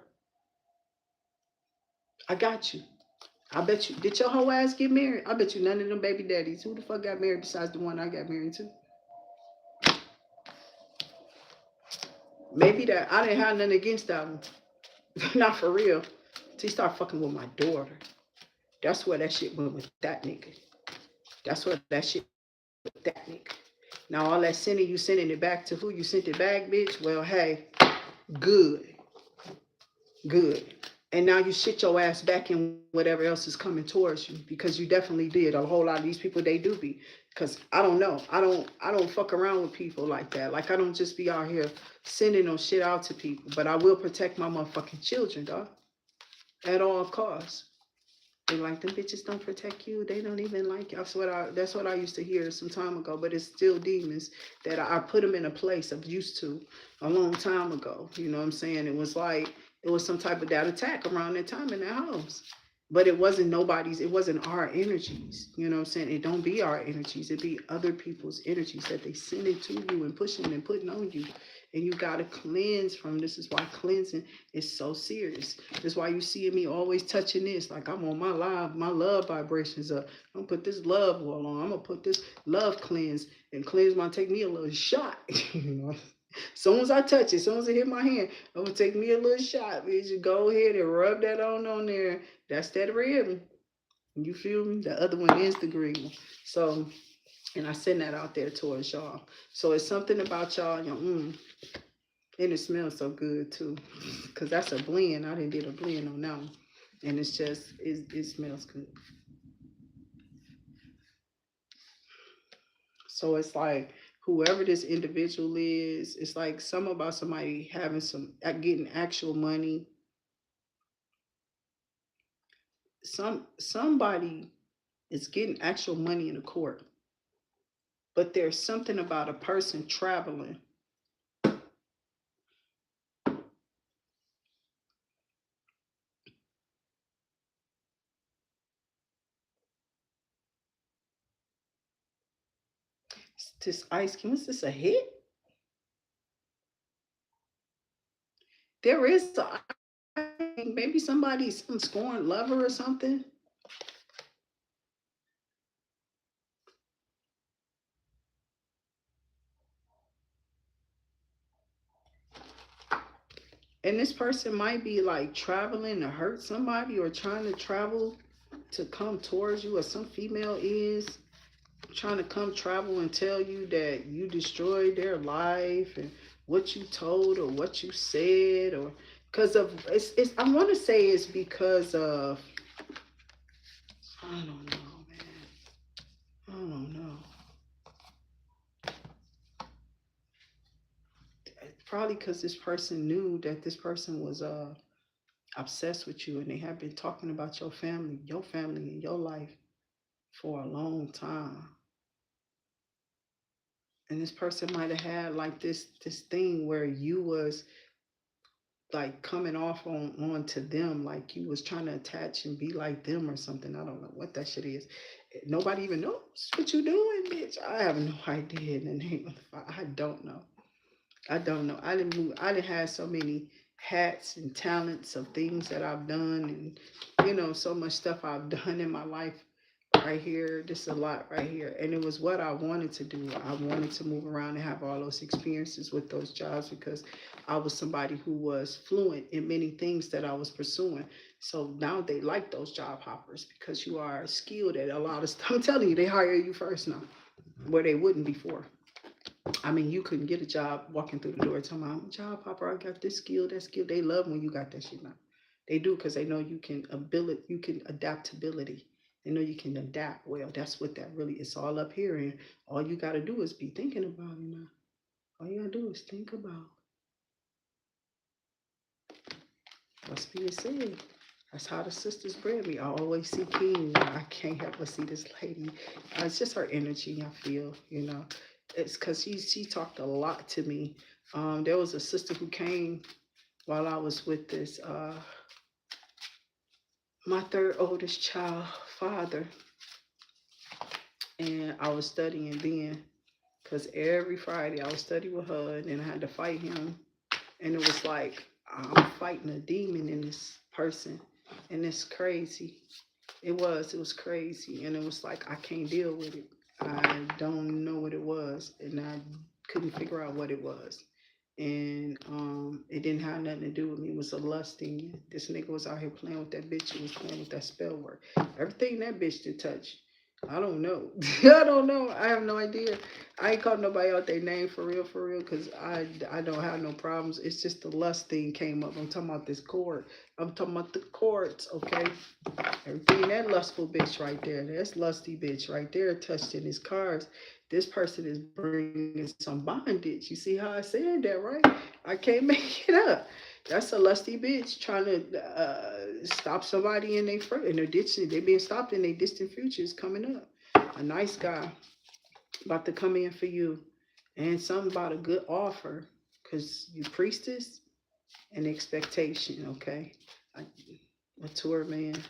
I got you. I bet you. Did your whole ass get married? I bet you none of them baby daddies. Who the fuck got married besides the one I got married to? Maybe that I didn't have nothing against that one. Not for real. Till he start fucking with my daughter. That's where that shit went with that nigga. That's where that shit with that nigga. Now all that sending, you sending it back to who you sent it back, bitch? Well, hey, good, good. And now you shit your ass back in whatever else is coming towards you, because you definitely did. A whole lot of these people, they do be. Because I don't know. I don't fuck around with people like that. Like, I don't just be out here sending no shit out to people. But I will protect my motherfucking children, dog. At all costs. They like, them bitches don't protect you. They don't even like you. That's what I used to hear some time ago. But it's still demons that I put them in a place of used to a long time ago. You know what I'm saying? It was like it was some type of that attack around that time in that house. But it wasn't nobody's, it wasn't our energies. You know what I'm saying? It don't be our energies. It be other people's energies that they send it to you and pushing and putting on you. And you gotta cleanse from. This is why cleansing is so serious. That's why you see me always touching this. Like, I'm on my love vibrations up. I'm gonna put this love oil on. I'm gonna put this love cleanse and cleanse my, take me a little shot. You know? As soon as I touch it, as soon as it hit my hand, I'm gonna take me a little shot. Bitch, you go ahead and rub that on there. That's that red. You feel me? The other one is the green one. So, and I send that out there towards y'all. So it's something about y'all, and it smells so good too. Cause that's a blend. I didn't did a blend on that one. And it's just, it smells good. So it's like whoever this individual is, it's like some about somebody having some, getting actual money. Somebody is getting actual money in the court. But there's something about a person traveling. This ice cream, is this a hit? There is a, maybe somebody, some scorned lover or something. And this person might be like traveling to hurt somebody, or trying to travel to come towards you, or some female is trying to come travel and tell you that you destroyed their life and what you told or what you said, or because of, it's I want to say it's because of, I don't know, man. I don't know. Probably because this person knew that this person was obsessed with you, and they have been talking about your family and your life for a long time. And this person might have had like this thing where you was like coming off on to them, like you was trying to attach and be like them or something. I don't know what that shit is. Nobody even knows what you doing, bitch. I have no idea. In the name of the Father, I don't know. I don't know. I didn't move. I didn't have so many hats and talents of things that I've done, and so much stuff I've done in my life. Right here, this is a lot right here, and it was what I wanted to do. I wanted to move around and have all those experiences with those jobs, because I was somebody who was fluent in many things that I was pursuing. So now they like those job hoppers, because you are skilled at a lot of stuff. I'm telling you, they hire you first now, where they wouldn't before. I mean, you couldn't get a job walking through the door telling me, I'm a job hopper, I got this skill, that skill. They love when you got that shit now. They do, because they know you can adaptability. They know you can adapt well. That's what that really is all up here. And all you got to do is be thinking about it now. All you got to do is think about what's being said. That's how the sisters bred me. I always see King. I can't help but see this lady. It's just her energy, I feel. It's because she talked a lot to me. There was a sister who came while I was with this my third oldest child father, and I was studying then, because every Friday I would study with her, and then I had to fight him, and it was like I'm fighting a demon in this person, and it's crazy. It was crazy, and it was like I can't deal with it. I don't know what it was, and I couldn't figure out what it was. And it didn't have nothing to do with me. It was a lust thing. This nigga was out here playing with that bitch. He was playing with that spell work. Everything that bitch did touch. I don't know. I don't know. I have no idea. I ain't called nobody out their name for real, because I don't have no problems. It's just the lust thing came up. I'm talking about this cord. I'm talking about the cords, okay? Everything that lustful bitch right there, that's lusty bitch right there touched in his cars. This person is bringing some bondage. You see how I said that, right? I can't make it up. That's a lusty bitch trying to stop somebody in their front, in their ditch. They being stopped in their distant future is coming up. A nice guy about to come in for you, and something about a good offer, because you priestess and expectation. Okay, I, mature man.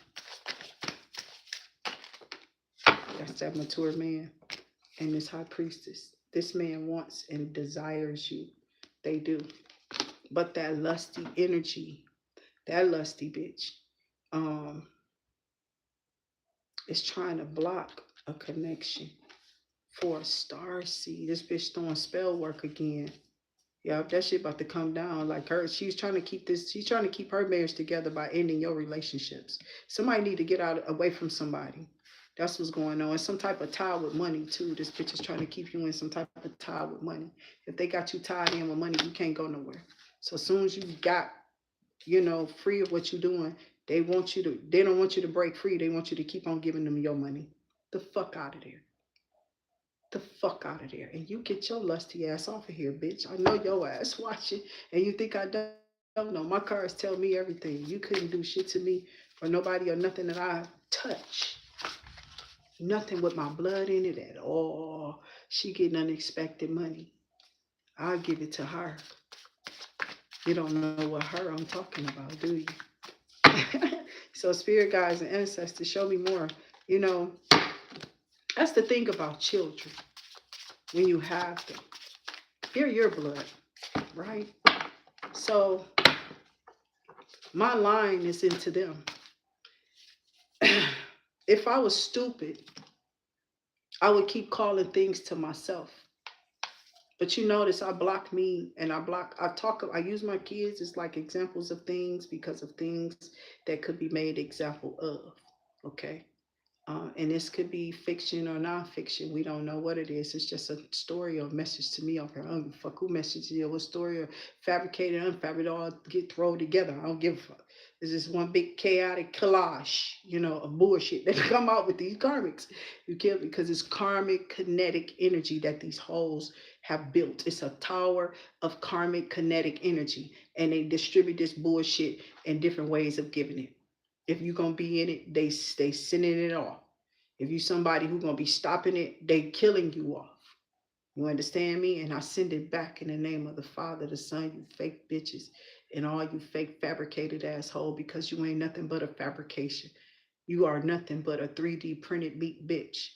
That's that mature man and this high priestess. This man wants and desires you. They do. But that lusty energy, that lusty bitch, um, is trying to block a connection for a star seed. This bitch throwing spell work again. Yeah, that shit about to come down. Like her, she's trying to keep this. She's trying to keep her marriage together by ending your relationships. Somebody need to get out away from somebody. That's what's going on. It's some type of tie with money too. This bitch is trying to keep you in some type of tie with money. If they got you tied in with money, you can't go nowhere. So as soon as you got, free of what you're doing, they want you to. They don't want you to break free. They want you to keep on giving them your money. The fuck out of there. The fuck out of there. And you get your lusty ass off of here, bitch. I know your ass watching, and you think I don't know. My cards tell me everything. You couldn't do shit to me or nobody or nothing that I touch. Nothing with my blood in it at all. She getting unexpected money. I'll give it to her. You don't know what her I'm talking about, do you? So spirit guides and ancestors, show me more. You know, that's the thing about children when you have them. They're your blood, right? So my line is into them. If I was stupid, I would keep calling things to myself. But you notice I block me, and I use my kids as like examples of things, because of things that could be made example of. Okay. And this could be fiction or nonfiction. We don't know what it is. It's just a story or message to me. Okay, I don't give a fuck who message it, what story, or fabricated, unfabricated, all get thrown together. I don't give a fuck. It's just one big chaotic collage, of bullshit that come out with these karmics. You get me? Because it's karmic kinetic energy that these holes have built. It's a tower of karmic kinetic energy, and they distribute this bullshit in different ways of giving it. If you're gonna be in it, they sending it off. If you somebody who gonna be stopping it, they killing you off. You understand me? And I send it back in the name of the Father, the Son, you fake bitches, and all you fake fabricated asshole, because you ain't nothing but a fabrication. You are nothing but a 3D printed meat bitch.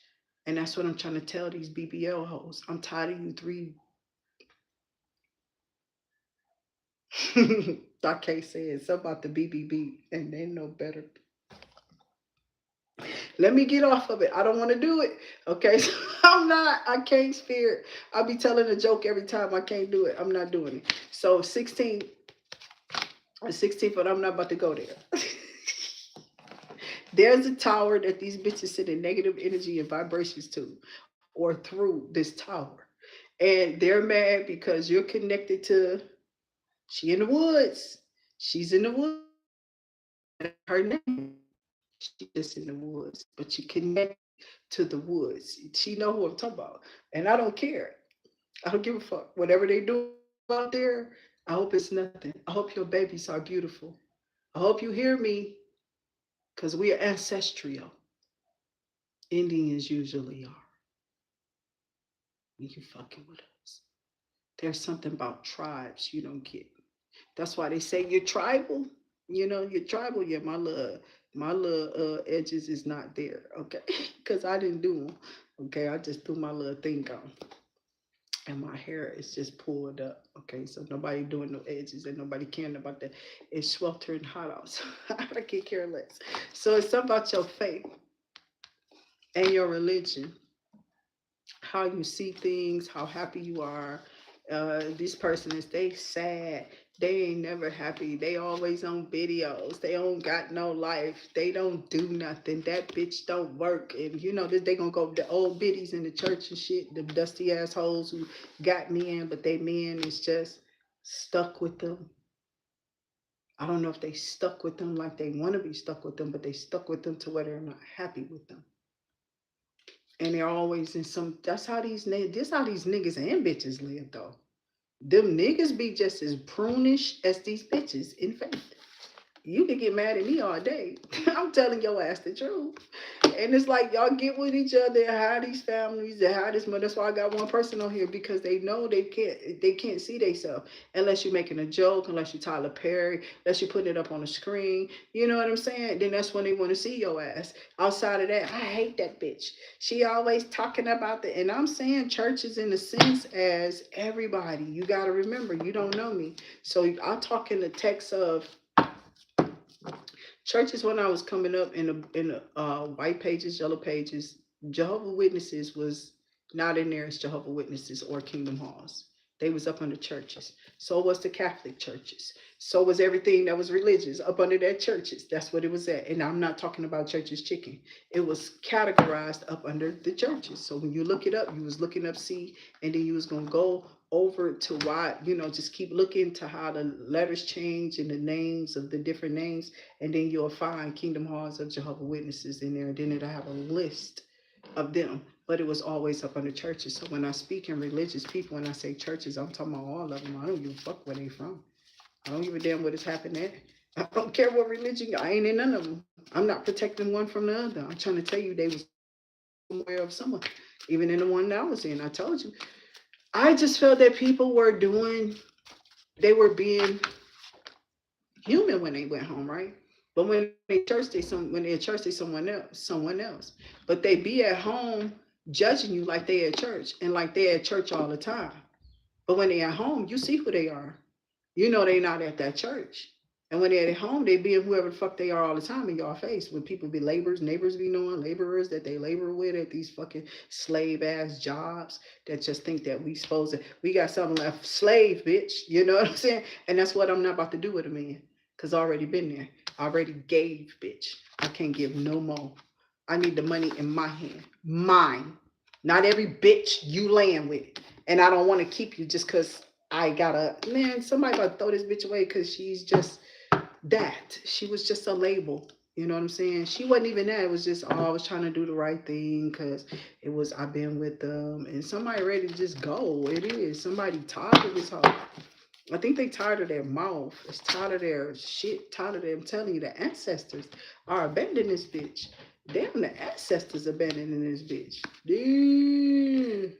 And that's what I'm trying to tell these BBL hoes. I'm tired of you three. I can't say it. It's about the BBB, and they know better. Let me get off of it. I don't want to do it. Okay. So I can't spirit. I'll be telling a joke every time. I can't do it. I'm not doing it. So 16th, but I'm not about to go there. There's a tower that these bitches sit in negative energy and vibrations to, or through this tower. And they're mad because you're connected to, she in the woods. She's in the woods. Her name. She's just in the woods. But you connect to the woods. She know who I'm talking about. And I don't care. I don't give a fuck. Whatever they do out there, I hope it's nothing. I hope your babies are beautiful. I hope you hear me, because we are ancestral. Indians usually are when you fucking with us. There's something about tribes you don't get. That's why they say you're tribal. You're tribal. Yeah, my love. My little edges is not there, okay? Because I didn't do them. Okay, I just threw my little thing on. And my hair is just pulled up. Okay, so nobody doing no edges and nobody caring about that. It's sweltering hot out. So I can care less. So it's about your faith and your religion, how you see things, how happy you are. This person is they sad. They ain't never happy. They always on videos. They don't got no life. They don't do nothing. That bitch don't work. And you know this they gonna go the old biddies in the church and shit. The dusty assholes who got men, but they men is just stuck with them. I don't know if they stuck with them like they want to be stuck with them, but they stuck with them to where they're not happy with them. And they're always in some. That's how this how these niggas and bitches live though. Them niggas be just as prunish as these bitches in faith. You can get mad at me all day. I'm telling your ass the truth. And it's like y'all get with each other and how these families and how this. That's why I got one person on here because they know they can't see themselves unless you're making a joke, unless you Tyler Perry, unless you're putting it up on the screen. You know what I'm saying? Then that's when they want to see your ass. Outside of that, I hate that bitch. She always talking about the. And I'm saying churches in the sense as everybody. You got to remember, you don't know me, so I talk in the text of churches when I was coming up in the white pages, yellow pages. Jehovah Witnesses was not in there as Jehovah Witnesses or Kingdom Halls. They was up under churches. So was the Catholic churches. So was everything that was religious up under their churches. That's what it was at. And I'm not talking about churches chicken. It was categorized up under the churches. So when you look it up, you was looking up C, and then you was gonna go over to why, just keep looking to how the letters change and the names of the different names, and then you'll find Kingdom Halls of Jehovah Witnesses in there, and then it'll have a list of them. But it was always up under churches. So when I speak in religious people and I say churches, I'm talking about all of them. I don't give a fuck where they from. I don't give a damn what is happening at. I don't care what religion. I ain't in none of them. I'm not protecting one from the other. I'm trying to tell you they was somewhere of someone. Even in the one that I was in, I told you. I just felt that people they were being human when they went home, right? But when they at church, they someone else. But they be at home judging you like they at church and like they at church all the time. But when they at home, you see who they are. You know they not at that church. And when they're at home, they be whoever the fuck they are all the time in y'all face. When people be laborers, neighbors be knowing laborers that they labor with at these fucking slave ass jobs that just think that we got something left. Slave, bitch. You know what I'm saying? And that's what I'm not about to do with a man. Cause I already been there. I already gave, bitch. I can't give no more. I need the money in my hand. Mine. Not every bitch you laying with. And I don't want to keep you just because I gotta, man, somebody about to throw this bitch away because she's just that. She was just a label. You know what I'm saying? She wasn't even that. It was just, I was trying to do the right thing because I've been with them. And somebody ready to just go. It is. Somebody tired of this whole. I think they tired of their mouth. It's tired of their shit. Tired of them telling you the ancestors are abandoning this bitch. Damn, the ancestors abandoning this bitch. Damn.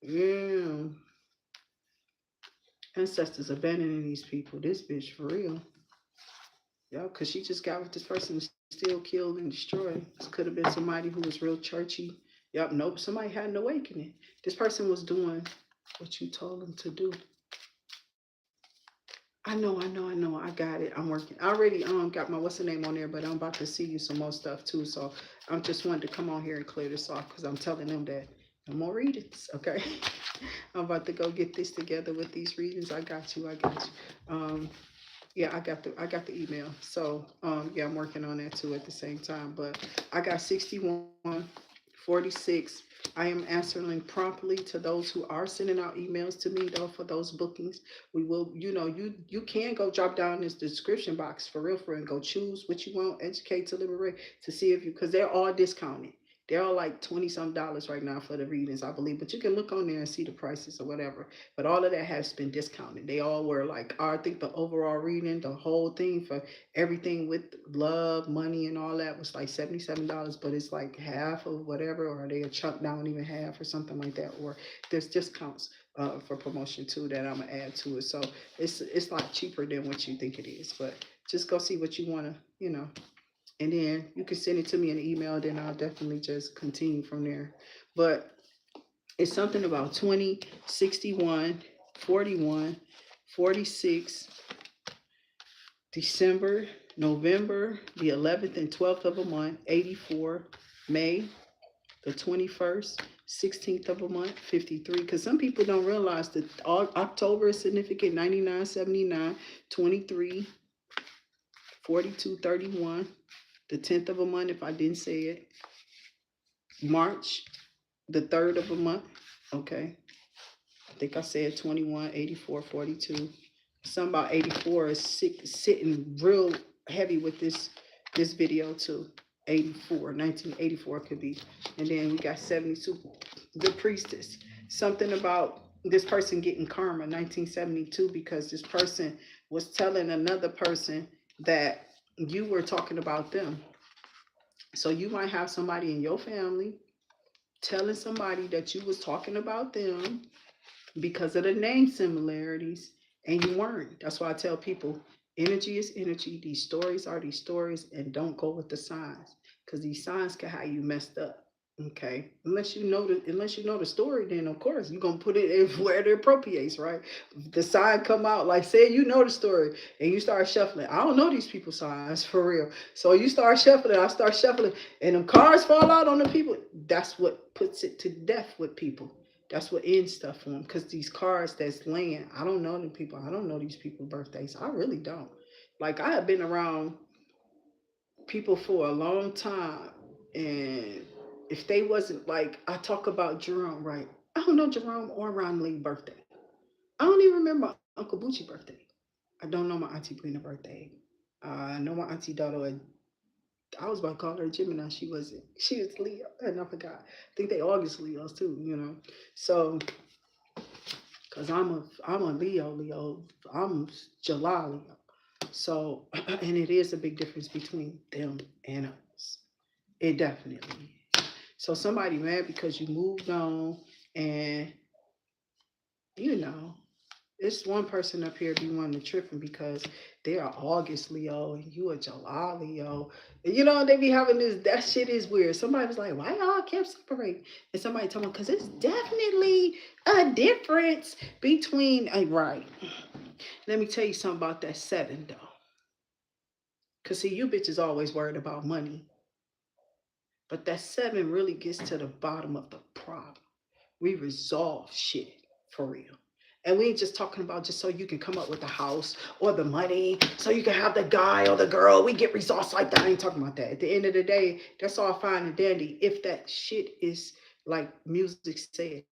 Yeah. Ancestors abandoning these people. This bitch for real. Yeah, because she just got with this person and still killed and destroyed. This could have been somebody who was real churchy. Yep, nope. Somebody had an awakening. This person was doing what you told them to do. I know. I got it. I'm working. I already got my what's the name on there, but I'm about to see you some more stuff too. So I'm just wanted to come on here and clear this off because I'm telling them that no more readings. Okay. I'm about to go get this together with these readings. I got you. Yeah, I got the email. So yeah, I'm working on that too at the same time. But I got 61, 46. I am answering promptly to those who are sending out emails to me though for those bookings. We will, you can go drop down this description box for real and go choose what you want, educate to liberate to see if you because they're all discounted. They're all like 20 some dollars right now for the readings, I believe. But you can look on there and see the prices or whatever. But all of that has been discounted. They all were like, I think the overall reading, the whole thing for everything with love, money, and all that was like $77. But it's like half of whatever, or they are chunked down even half or something like that. Or there's discounts for promotion too that I'm gonna add to it. So it's a lot cheaper than what you think it is. But just go see what you wanna, and then you can send it to me in an email. Then I'll definitely just continue from there. But it's something about 20, 61, 41, 46, December, November, the 11th and 12th of a month, 84, May, the 21st, 16th of a month, 53. Because some people don't realize that October is significant, 99, 79, 23, 42, 31, the 10th of a month, if I didn't say it, March, the 3rd of a month, okay. I think I said 21, 84, 42. Something about 84 is sitting real heavy with this video too. 84, 1984 could be. And then we got 72, the priestess. Something about this person getting karma, 1972, because this person was telling another person that you were talking about them. So you might have somebody in your family telling somebody that you was talking about them because of the name similarities, and you weren't. That's why I tell people energy is energy. These stories are these stories, and don't go with the signs, because these signs can have you messed up. Okay, unless you know the story, then of course you're gonna put it in where it appropriates, right? The sign come out, like say you know the story and you start shuffling. I don't know these people's signs for real. So you start shuffling, I start shuffling, and them cards fall out on the people. That's what puts it to death with people. That's what ends stuff for them. Because these cards that's laying, I don't know them people. I don't know these people's birthdays. I really don't. Like I have been around people for a long time, and if they wasn't like I talk about Jerome, right? I don't know Jerome or Ron Lee's birthday. I don't even remember Uncle Bucci's birthday. I don't know my Auntie Brina's birthday. I know my Auntie Dotto. I was about to call her Gemini. She wasn't. She was Leo, and I forgot. I think they August Leos too. So because I'm a Leo. I'm July Leo. So and it is a big difference between them and us. It definitely is. So somebody mad because you moved on, and you know it's one person up here be wanting to tripping because they are August Leo and you a July Leo. They be having this. That shit is weird. Somebody was like, "Why y'all kept separating?" And somebody told me because it's definitely a difference between. Right. Let me tell you something about that seven though. Cause see, you bitches always worried about money, but that seven really gets to the bottom of the problem. We resolve shit for real. And we ain't just talking about just so you can come up with the house or the money, so you can have the guy or the girl. We get results like that. I ain't talking about that. At the end of the day, that's all fine and dandy if that shit is like music said.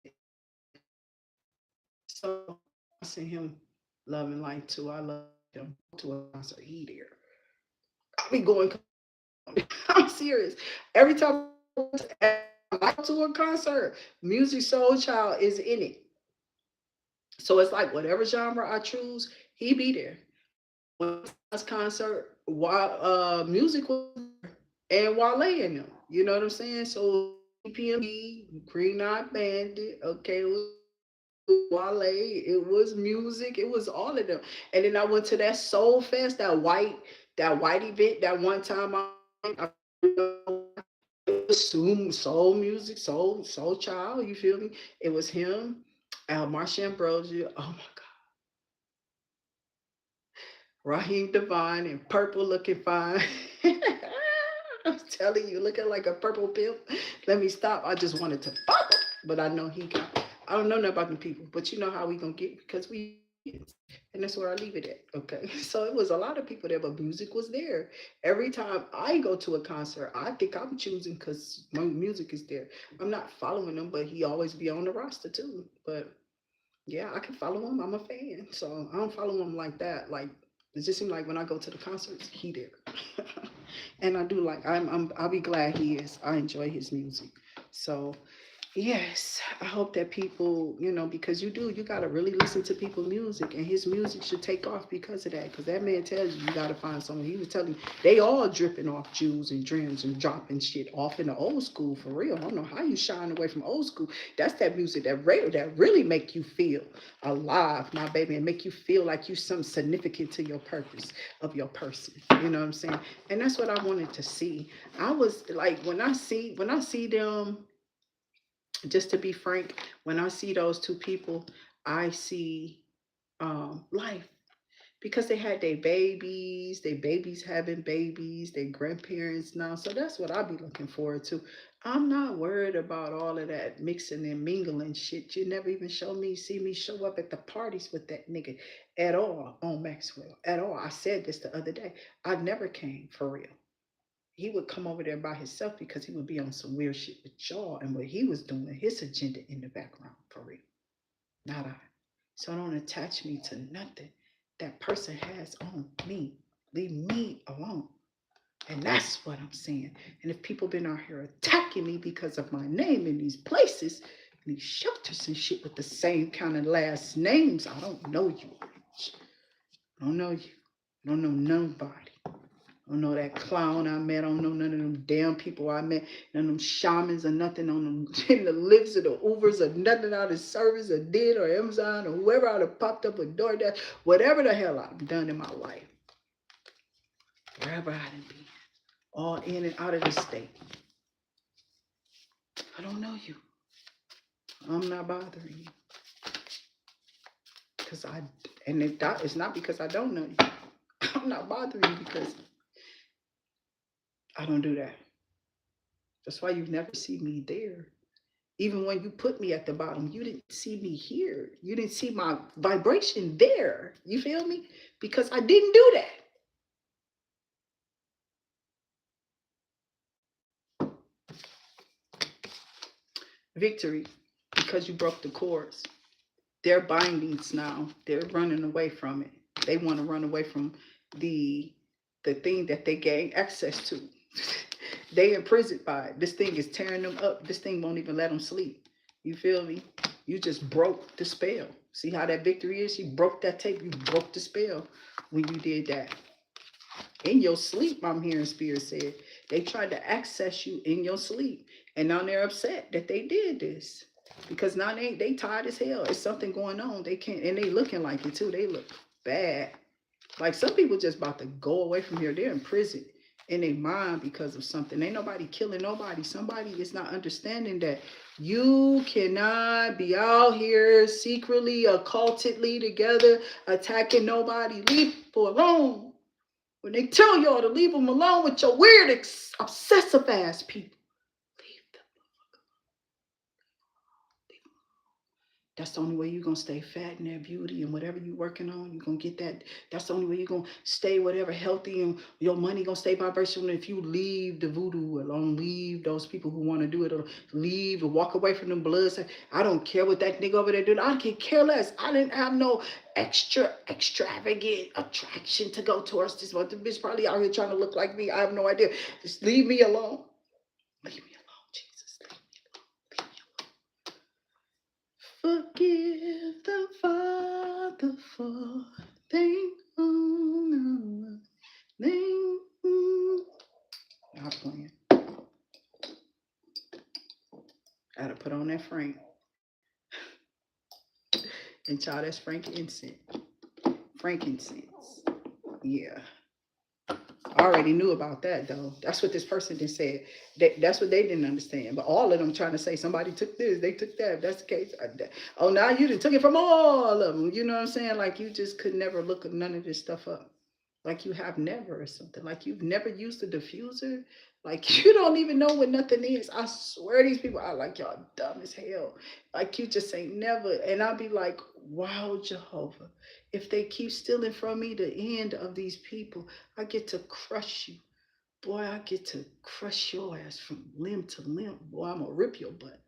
So I send him love and light too. I love him to a concert. He there. I be going. I'm serious. Every time I go to a concert, Music Soul Child is in it. So it's like whatever genre I choose, he be there. When last concert, while music was there, and Wale in them. You know what I'm saying? So PMB, Green Eyed Bandit, okay, it was Wale, it was music, it was all of them. And then I went to that Soul Fest, that white event that one time I it was soul music, soul child, you feel me? It was him, Marsha Ambrosia. Oh my God. Raheem Devine and purple looking fine. I'm telling you, looking like a purple pimp. Let me stop. I just wanted to fuck him. But I know he got, I don't know nothing about the people, but you know how we gonna get because we kids. And that's where I leave it at. Okay. So it was a lot of people there, but music was there. Every time I go to a concert, I think I'm choosing because my music is there. I'm not following him, but he always be on the roster too. But yeah, I can follow him. I'm a fan. So I don't follow him like that. Like it just seems like when I go to the concerts, he there. And I do like, I'll be glad he is. I enjoy his music. So yes, I hope that people, because you got to really listen to people's music, and his music should take off because of that. Because that man tells you got to find someone. He was telling you, they all dripping off Jews and dreams and dropping shit off in the old school for real. I don't know how you shine away from old school. That's that music that really make you feel alive, my baby, and make you feel like you something significant to your purpose of your person. You know what I'm saying? And that's what I wanted to see. I was like, when I see them, just to be frank, when I see those two people, I see life, because they had their babies having babies, their grandparents now. So that's what I'll be looking forward to. I'm not worried about all of that mixing and mingling shit. You never even see me show up at the parties with that nigga at all on Maxwell. At all. I said this the other day. I never came for real. He would come over there by himself because he would be on some weird shit with y'all and what he was doing, his agenda in the background, for real. Not I. So don't attach me to nothing that person has on me. Leave me alone. And that's what I'm saying. And if people been out here attacking me because of my name in these places, these shelters and shit with the same kind of last names, I don't know you. I don't know you. I don't know nobody. I don't know that clown I met. I don't know none of them damn people I met. None of them shamans or nothing on them in the lifts or the Ubers or nothing out of service or did or Amazon or whoever I'd have popped up with DoorDash. Whatever the hell I've done in my life. Wherever I done been. All in and out of the state. I don't know you. I'm not bothering you. It's not because I don't know you. I'm not bothering you because I don't do that. That's why you never see me there. Even when you put me at the bottom, you didn't see me here. You didn't see my vibration there. You feel me? Because I didn't do that. Victory, because you broke the cords. They're bindings now. They're running away from it. They want to run away from the thing that they gained access to. They imprisoned by it. This thing is tearing them up. This thing won't even let them sleep. You feel me? You just broke the spell. See how that victory is? She broke that tape. You broke the spell when you did that. In your sleep, I'm hearing Spirit said. They tried to access you in your sleep. And now they're upset that they did this. Because now they tired as hell. It's something going on. They can't, and they looking like it too. They look bad. Like some people just about to go away from here. They're in prison in their mind because of something. Ain't nobody killing nobody. Somebody is not understanding that you cannot be out here secretly, occultedly together, attacking nobody. Leave people alone. When they tell y'all to leave them alone with your weird, obsessive ass people. Leave them. That's the only way you're going to stay fat in that beauty, and whatever you're working on, you're going to get that. That's the only way you're going to stay whatever healthy, and your money going to stay vibrational. If you leave the voodoo alone, leave those people who want to do it, or leave and walk away from them bloods. I don't care what that nigga over there doing. I can care less. I didn't have no extravagant attraction to go towards this one. The bitch probably out here trying to look like me. I have no idea. Just leave me alone. Leave me alone, Jesus. Leave me alone. Leave me alone. Forgive the Father for things. Not playing. I gotta put on that Frank. And child, that's frankincense. Frankincense. Yeah. I already knew about that though. That's what this person just said. That's what they didn't understand. But all of them trying to say somebody took this, they took that. If that's the case. Oh, now you done took it from all of them. You know what I'm saying? Like you just could never look none of this stuff up. Like you have never or something. Like you've never used a diffuser. Like you don't even know what nothing is. I swear these people are like y'all dumb as hell. Like you just ain't never. And I'll be like, wow, Jehovah. If they keep stealing from me the end of these people, I get to crush you. Boy, I get to crush your ass from limb to limb. Boy, I'm gonna rip your butt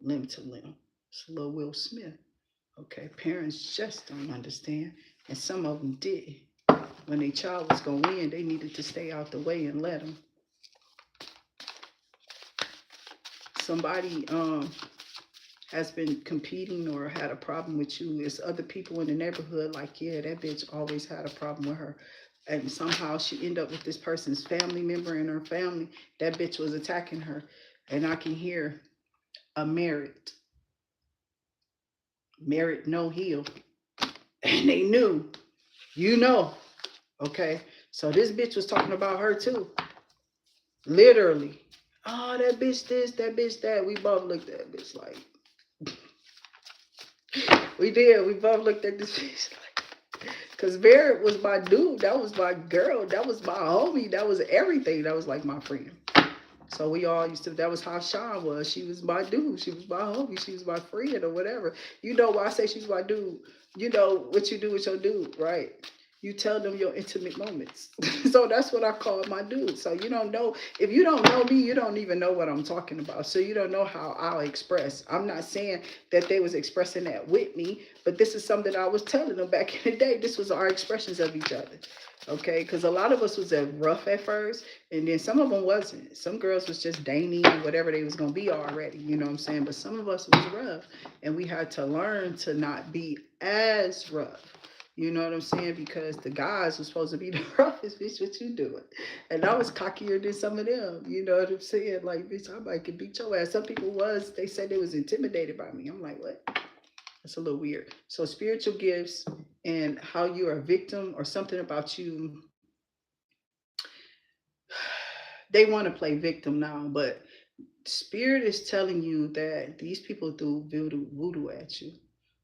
limb to limb. It's a little Will Smith. Okay, parents just don't understand. And some of them did. When their child was going to win, they needed to stay out the way and let them. Somebody has been competing or had a problem with you. It's other people in the neighborhood like, yeah, that bitch always had a problem with her. And somehow she ended up with this person's family member in her family. That bitch was attacking her. And I can hear a merit no heal. And they knew, you know, okay? So this bitch was talking about her too. Literally. Oh, that bitch this, that bitch that. We both looked at that bitch like, we did. We both looked at this bitch like, because Barrett was my dude. That was my girl. That was my homie. That was everything. That was like my friend. So we all used to, that was how Sean was. She was my dude. She was my homie. She was my friend or whatever. You know why I say she's my dude. You know what you do with your dude, right? You tell them your intimate moments. So that's what I call my dude. So you don't know, if you don't know me, you don't even know what I'm talking about. So you don't know how I'll express. I'm not saying that they was expressing that with me, but this is something I was telling them back in the day. This was our expressions of each other. Okay, because a lot of us was rough at first, and then some of them wasn't. Some girls was just dainty and whatever they was gonna be already, you know what I'm saying? But some of us was rough, and we had to learn to not be as rough. You know what I'm saying? Because the guys were supposed to be the roughest, bitch, what you doing? And I was cockier than some of them. You know what I'm saying? Like, bitch, I might could beat your ass. Some people they said they was intimidated by me. I'm like, what? That's a little weird. So spiritual gifts and how you're a victim or something about you, they want to play victim now, but spirit is telling you that these people threw voodoo at you.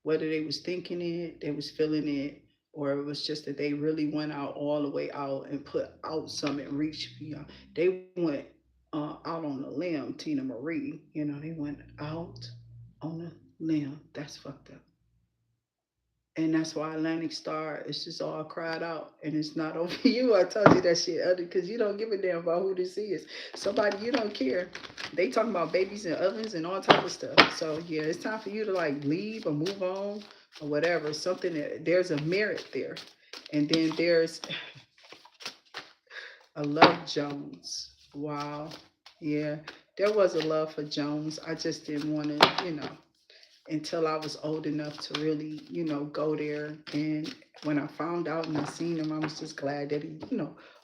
Whether they was thinking it, they was feeling it, or it was just that they really went out all the way out and put out something and reached beyond. They went out on a limb, Tina Marie. You know, they went out on a limb. That's fucked up. And that's why Atlantic Star is just all cried out. And it's not over you. I told you that shit, other because you don't give a damn about who this is. Somebody you don't care. They talking about babies and ovens and all type of stuff. So yeah, it's time for you to like leave or move on or whatever. Something that there's a merit there. And then there's a love Jones. Wow. Yeah. There was a love for Jones. I just didn't want to, until I was old enough to really, go there. And when I found out and I seen him, I was just glad that he,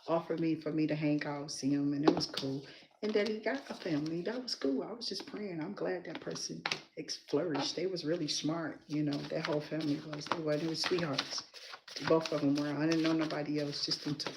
offered me for me to hang out, see him, and it was cool. And that he got a family. That was cool. I was just praying. I'm glad that person flourished. They was really smart, that whole family was. They were sweethearts. Both of them were. I didn't know nobody else, just them two.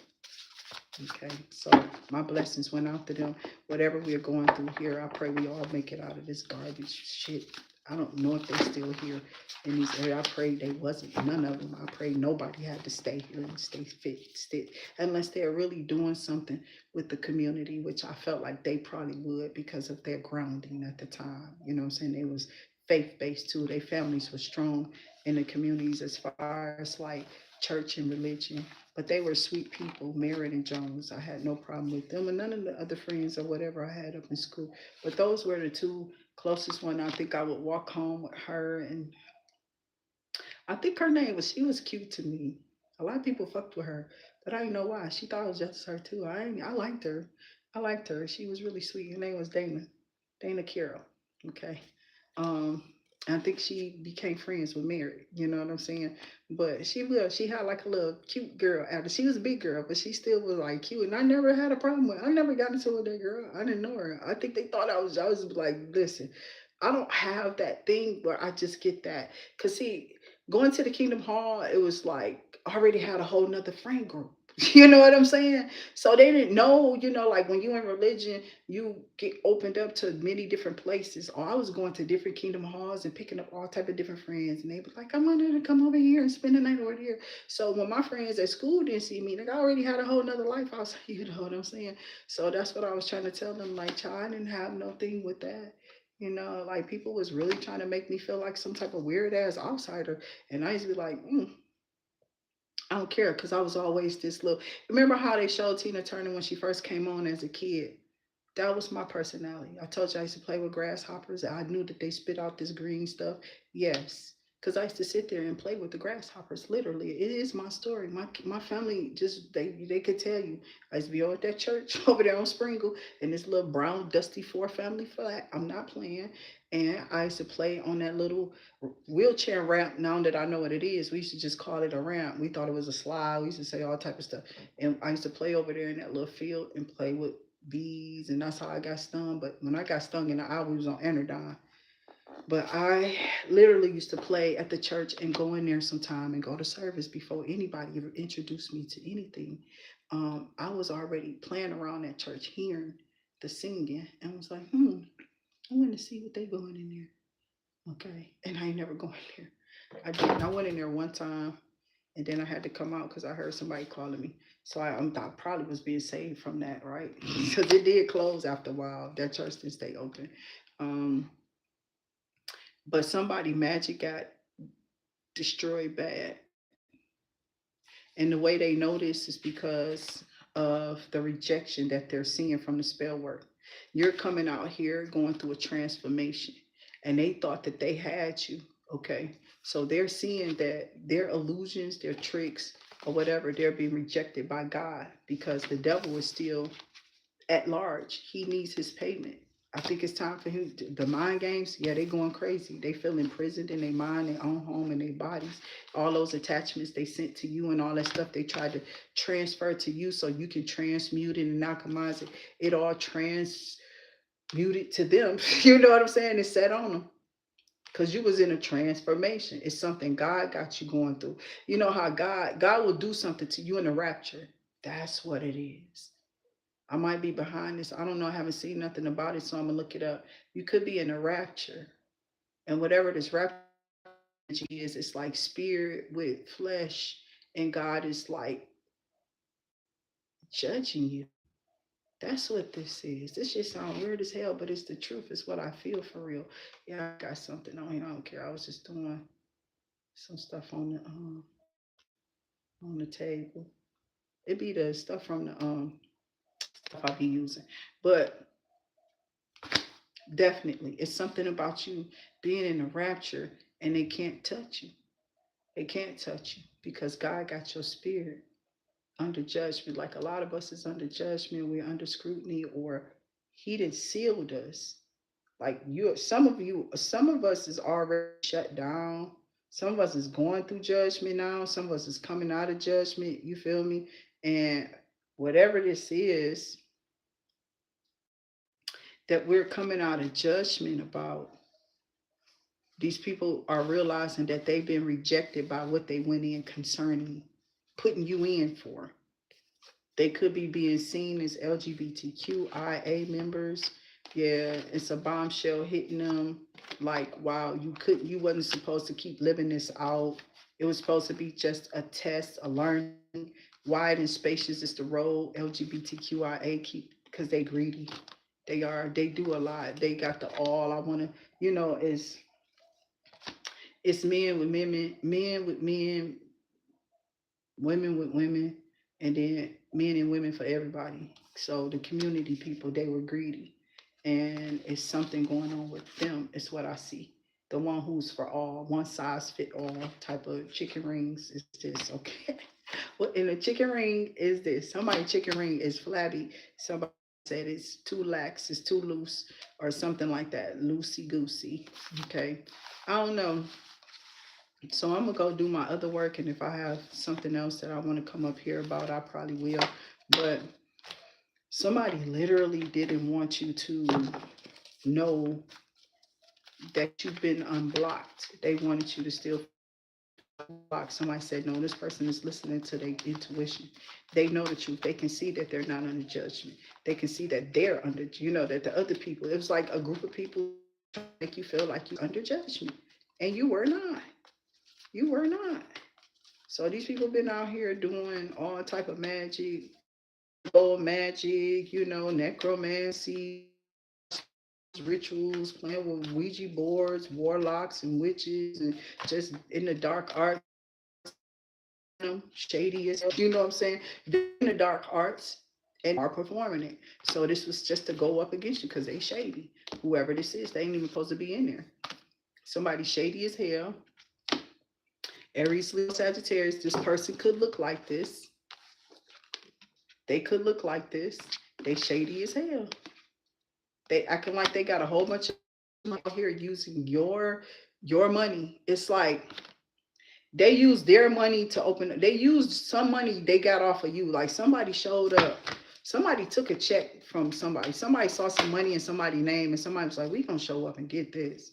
Okay, so my blessings went out to them. Whatever we're going through here, I pray we all make it out of this garbage shit. I don't know if they're still here in these areas. I pray they wasn't, none of them. I pray nobody had to stay here and stay fit, unless they're really doing something with the community, which I felt like they probably would because of their grounding at the time. You know what I'm saying? They was faith-based too. Their families were strong in the communities as far as like church and religion. But they were sweet people, Merritt and Jones. I had no problem with them, and none of the other friends or whatever I had up in school. But those were the two closest one. I think I would walk home with her, and I think her name was. She was cute to me. A lot of people fucked with her, but I didn't know why. She thought I was just her too. I liked her. I liked her. She was really sweet. Her name was Dana. Dana Carroll. Okay. Um, I think she became friends with Mary. You know what I'm saying? But she had like a little cute girl after. She was a big girl, but she still was like cute. And I never had a problem with her. I never got into it with that girl. I didn't know her. I think they thought I was like, listen, I don't have that thing where I just get that. Cause see, going to the Kingdom Hall, it was like I already had a whole nother friend group. You know what I'm saying? So they didn't know, like when you in religion, you get opened up to many different places. Or I was going to different Kingdom Halls and picking up all type of different friends, and they was like, "I wanted to come over here and spend the night over here." So when my friends at school didn't see me, like I already had a whole nother life outside. You know what I'm saying? So that's what I was trying to tell them. Like, child, I didn't have no thing with that. Like people was really trying to make me feel like some type of weird ass outsider, and I used to be like, I don't care, because I was always this little. Remember how they showed Tina Turner when she first came on as a kid? That was my personality. I told you I used to play with grasshoppers. I knew that they spit out this green stuff. Yes. because I used to sit there and play with the grasshoppers. Literally, it is my story. My family just they could tell you. I used to be over at that church over there on Springle in this little brown dusty four family flat. I'm not playing. And I used to play on that little wheelchair ramp. Now that I know what it is, we used to just call it a ramp. We thought it was a slide. We used to say all type of stuff. And I used to play over there in that little field and play with bees, and that's how I got stung. But when I got stung in the eye, we was on Anodyne. But I literally used to play at the church and go in there sometime and go to service before anybody ever introduced me to anything. I was already playing around that church, hearing the singing, and was like, I want to see what they doing in there. Okay, and I ain't never going there. I did. I went in there one time, and then I had to come out because I heard somebody calling me. So I probably was being saved from that, right? Because it did close after a while. That church didn't stay open. Um, but somebody magic got destroyed bad. And the way they know this is because of the rejection that they're seeing from the spell work. You're coming out here going through a transformation, and they thought that they had you. Okay. So they're seeing that their illusions, their tricks, or whatever, they're being rejected by God because the devil is still at large. He needs his payment. I think it's time for him. The mind games, yeah, they going crazy. They feel imprisoned in their mind, their own home, and their bodies. All those attachments they sent to you and all that stuff they tried to transfer to you so you can transmute it and alchemize it. It all transmuted to them. You know what I'm saying? It's set on them. Because you was in a transformation. It's something God got you going through. You know how God will do something to you in the rapture. That's what it is. I might be behind this. I don't know. I haven't seen nothing about it, so I'm gonna look it up. You could be in a rapture, and whatever this rapture energy is, it's like spirit with flesh, and God is like judging you. That's what this is. This just sounds weird as hell, but it's the truth. It's what I feel for real. Yeah, I got something on here. I don't care. I was just doing some stuff on the table. It be the stuff from the stuff I be using, but definitely, it's something about you being in a rapture and they can't touch you. They can't touch you because God got your spirit under judgment. Like a lot of us is under judgment, we're under scrutiny, or He did sealed us. Like some of us is already shut down. Some of us is going through judgment now. Some of us is coming out of judgment. You feel me? And whatever this is that we're coming out of judgment about, these people are realizing that they've been rejected by what they went in concerning putting you in for. They could be being seen as LGBTQIA members. Yeah, it's a bombshell hitting them. Like, wow, you wasn't supposed to keep living this out. It was supposed to be just a test, a learning. Wide and spacious is the road. LGBTQIA keep because they greedy. They do a lot. They got the all. I wanna, it's men with men with men, women with women, and then men and women for everybody. So the community people, they were greedy. And it's something going on with them, is what I see. The one who's for all, one size fit all type of chicken rings is this, okay? Well, in a chicken ring is this. Somebody chicken ring is flabby. Somebody said it's too lax, it's too loose, or something like that. Loosey goosey. Okay. I don't know. So I'm gonna go do my other work, and if I have something else that I want to come up here about, I probably will. But somebody literally didn't want you to know that you've been unblocked. They wanted you to still block. Somebody said, no, this person is listening to their intuition. They know the truth. They can see that they're not under judgment. They can see that they're under, that the other people, it was like a group of people make you feel like you're under judgment. And you were not. You were not. So these people been out here doing all type of magic, old magic, necromancy, rituals, playing with Ouija boards, warlocks and witches, and just in the dark arts, shady as hell, you know what I'm saying? They're in the dark arts and are performing it. So this was just to go up against you because they shady. Whoever this is, they ain't even supposed to be in there. Somebody shady as hell. Aries, Leo, Sagittarius, this person could look like this. They could look like this. They shady as hell. They acting like they got a whole bunch of out here using your money. It's like they use their money to open. They used some money they got off of you. Like somebody showed up. Somebody took a check from somebody. Somebody saw some money in somebody's name, and somebody was like, "We gonna show up and get this."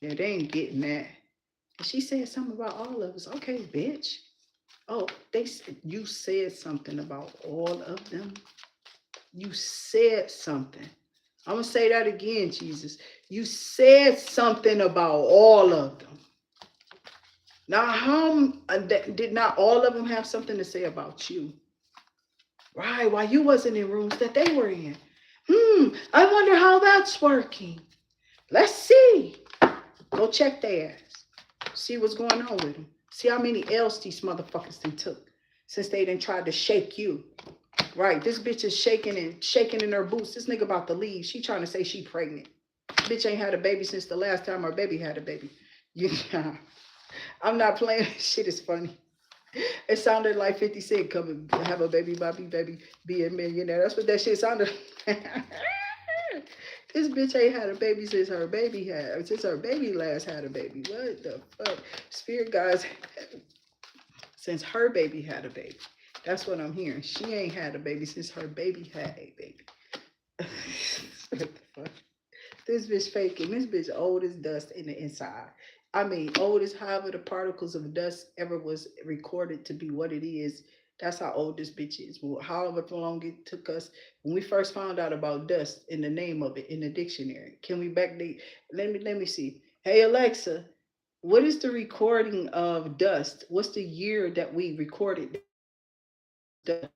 Yeah, they ain't getting that. And she said something about all of us. Okay, bitch. Oh, they said you said something about all of them. You said something. I'm gonna say that again, Jesus. You said something about all of them. Now, how did not all of them have something to say about you? Right? Why you wasn't in rooms that they were in? I wonder how that's working. Let's see. Go check their ass. See what's going on with them. See how many L's these motherfuckers they took since they done tried to shake you. Right? This bitch is shaking in her boots. This nigga about to leave. She trying to say she pregnant. Bitch ain't had a baby since the last time her baby had a baby. Yeah. I'm not playing. Shit is funny. It sounded like 50 Cent coming, have a baby, Bobby, baby, be a millionaire. That's what that shit sounded like. This bitch ain't had a baby since her baby last had a baby. What the fuck? Spirit guys, since her baby had a baby. That's what I'm hearing. She ain't had a baby since her baby had a baby. What the fuck? This bitch faking. This bitch old as dust in the inside. I mean, old as however the particles of dust ever was recorded to be what it is. That's how old this bitch is. Well, however long it took us when we first found out about dust in the name of it in the dictionary. Can we backdate? Let me see. Hey Alexa, what is the recording of dust? What's the year that we recorded dust?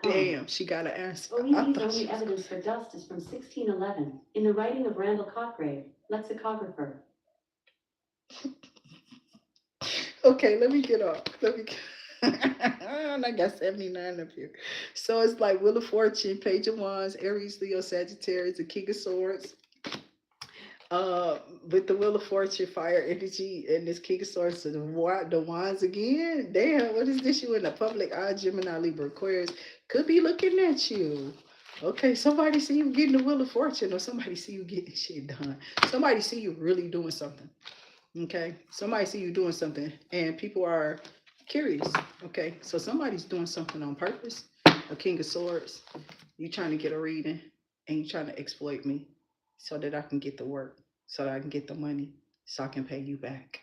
Damn, she got an answer. OED's only evidence for dust is from 1611 in the writing of Randall Cotgrave, lexicographer. Okay, let me get off. I got 79 up here. So it's like Wheel of Fortune, Page of Wands, Aries, Leo, Sagittarius, the King of Swords. With the Wheel of Fortune, fire energy, and this King of Swords, the wands again. Damn, what is this? You in the public eye, Gemini, Libra, Aquarius could be looking at you. Okay, somebody see you getting the Wheel of Fortune, or somebody see you getting shit done. Somebody see you really doing something. Okay, somebody see you doing something, and people are curious. Okay, so somebody's doing something on purpose. A King of Swords, you trying to get a reading, and you trying to exploit me so that I can get the work, so that I can get the money, so I can pay you back.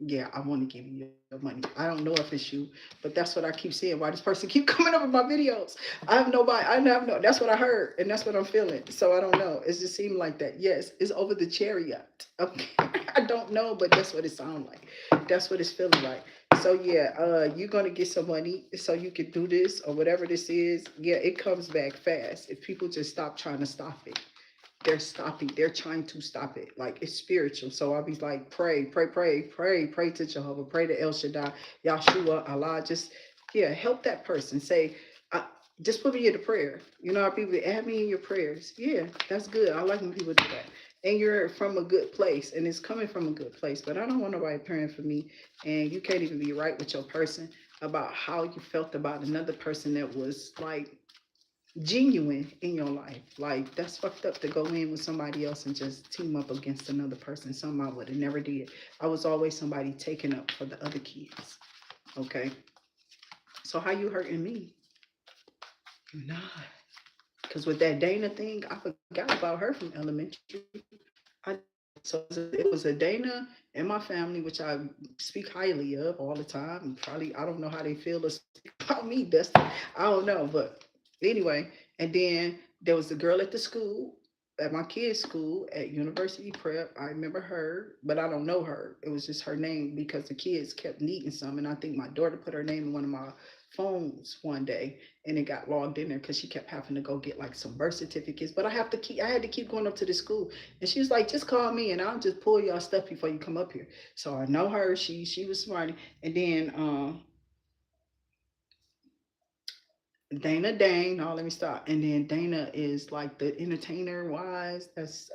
Yeah, I want to give you your money. I don't know if it's you, but that's what I keep seeing. Why this person keep coming up with my videos? I have nobody. I have no. That's what I heard, and that's what I'm feeling. So I don't know. It just seemed like that. Yes, it's over the chariot. Okay, I don't know, but that's what it sounds like. That's what it's feeling like. So yeah, you're gonna get some money so you can do this or whatever this is. Yeah, it comes back fast if people just stop trying to stop it. They're stopping, they're trying to stop it. Like it's spiritual. So I'll be like, pray, pray, pray, pray, pray to Jehovah, pray to El Shaddai, Yahshua, Allah. Just yeah, help that person. Say, I, just put me in the prayer. You know how people add me in your prayers. Yeah, that's good. I like when people do that. And you're from a good place, and it's coming from a good place. But I don't want nobody praying for me, and you can't even be right with your person about how you felt about another person that was like genuine in your life. Like that's fucked up to go in with somebody else and just team up against another person. Something I would have never did. I was always somebody taking up for the other kids. Okay. So how you hurting me? You're not. Because with that Dana thing, I forgot about her from elementary. So it was a Dana in my family, which I speak highly of all the time. Probably I don't know how they feel about me, Dustin. I don't know, but anyway. And then there was a girl at the school, at my kids' school at University Prep. I remember her, but I don't know her. It was just her name because the kids kept needing some, and I think my daughter put her name in one of my phones one day and it got logged in there because she kept having to go get like some birth certificates. But I had to keep going up to the school. And she was like, just call me and I'll just pull y'all stuff before you come up here. So I know her. She was smart. And then Dana Dane. No, let me stop. And then Dana is like the entertainer wise. That's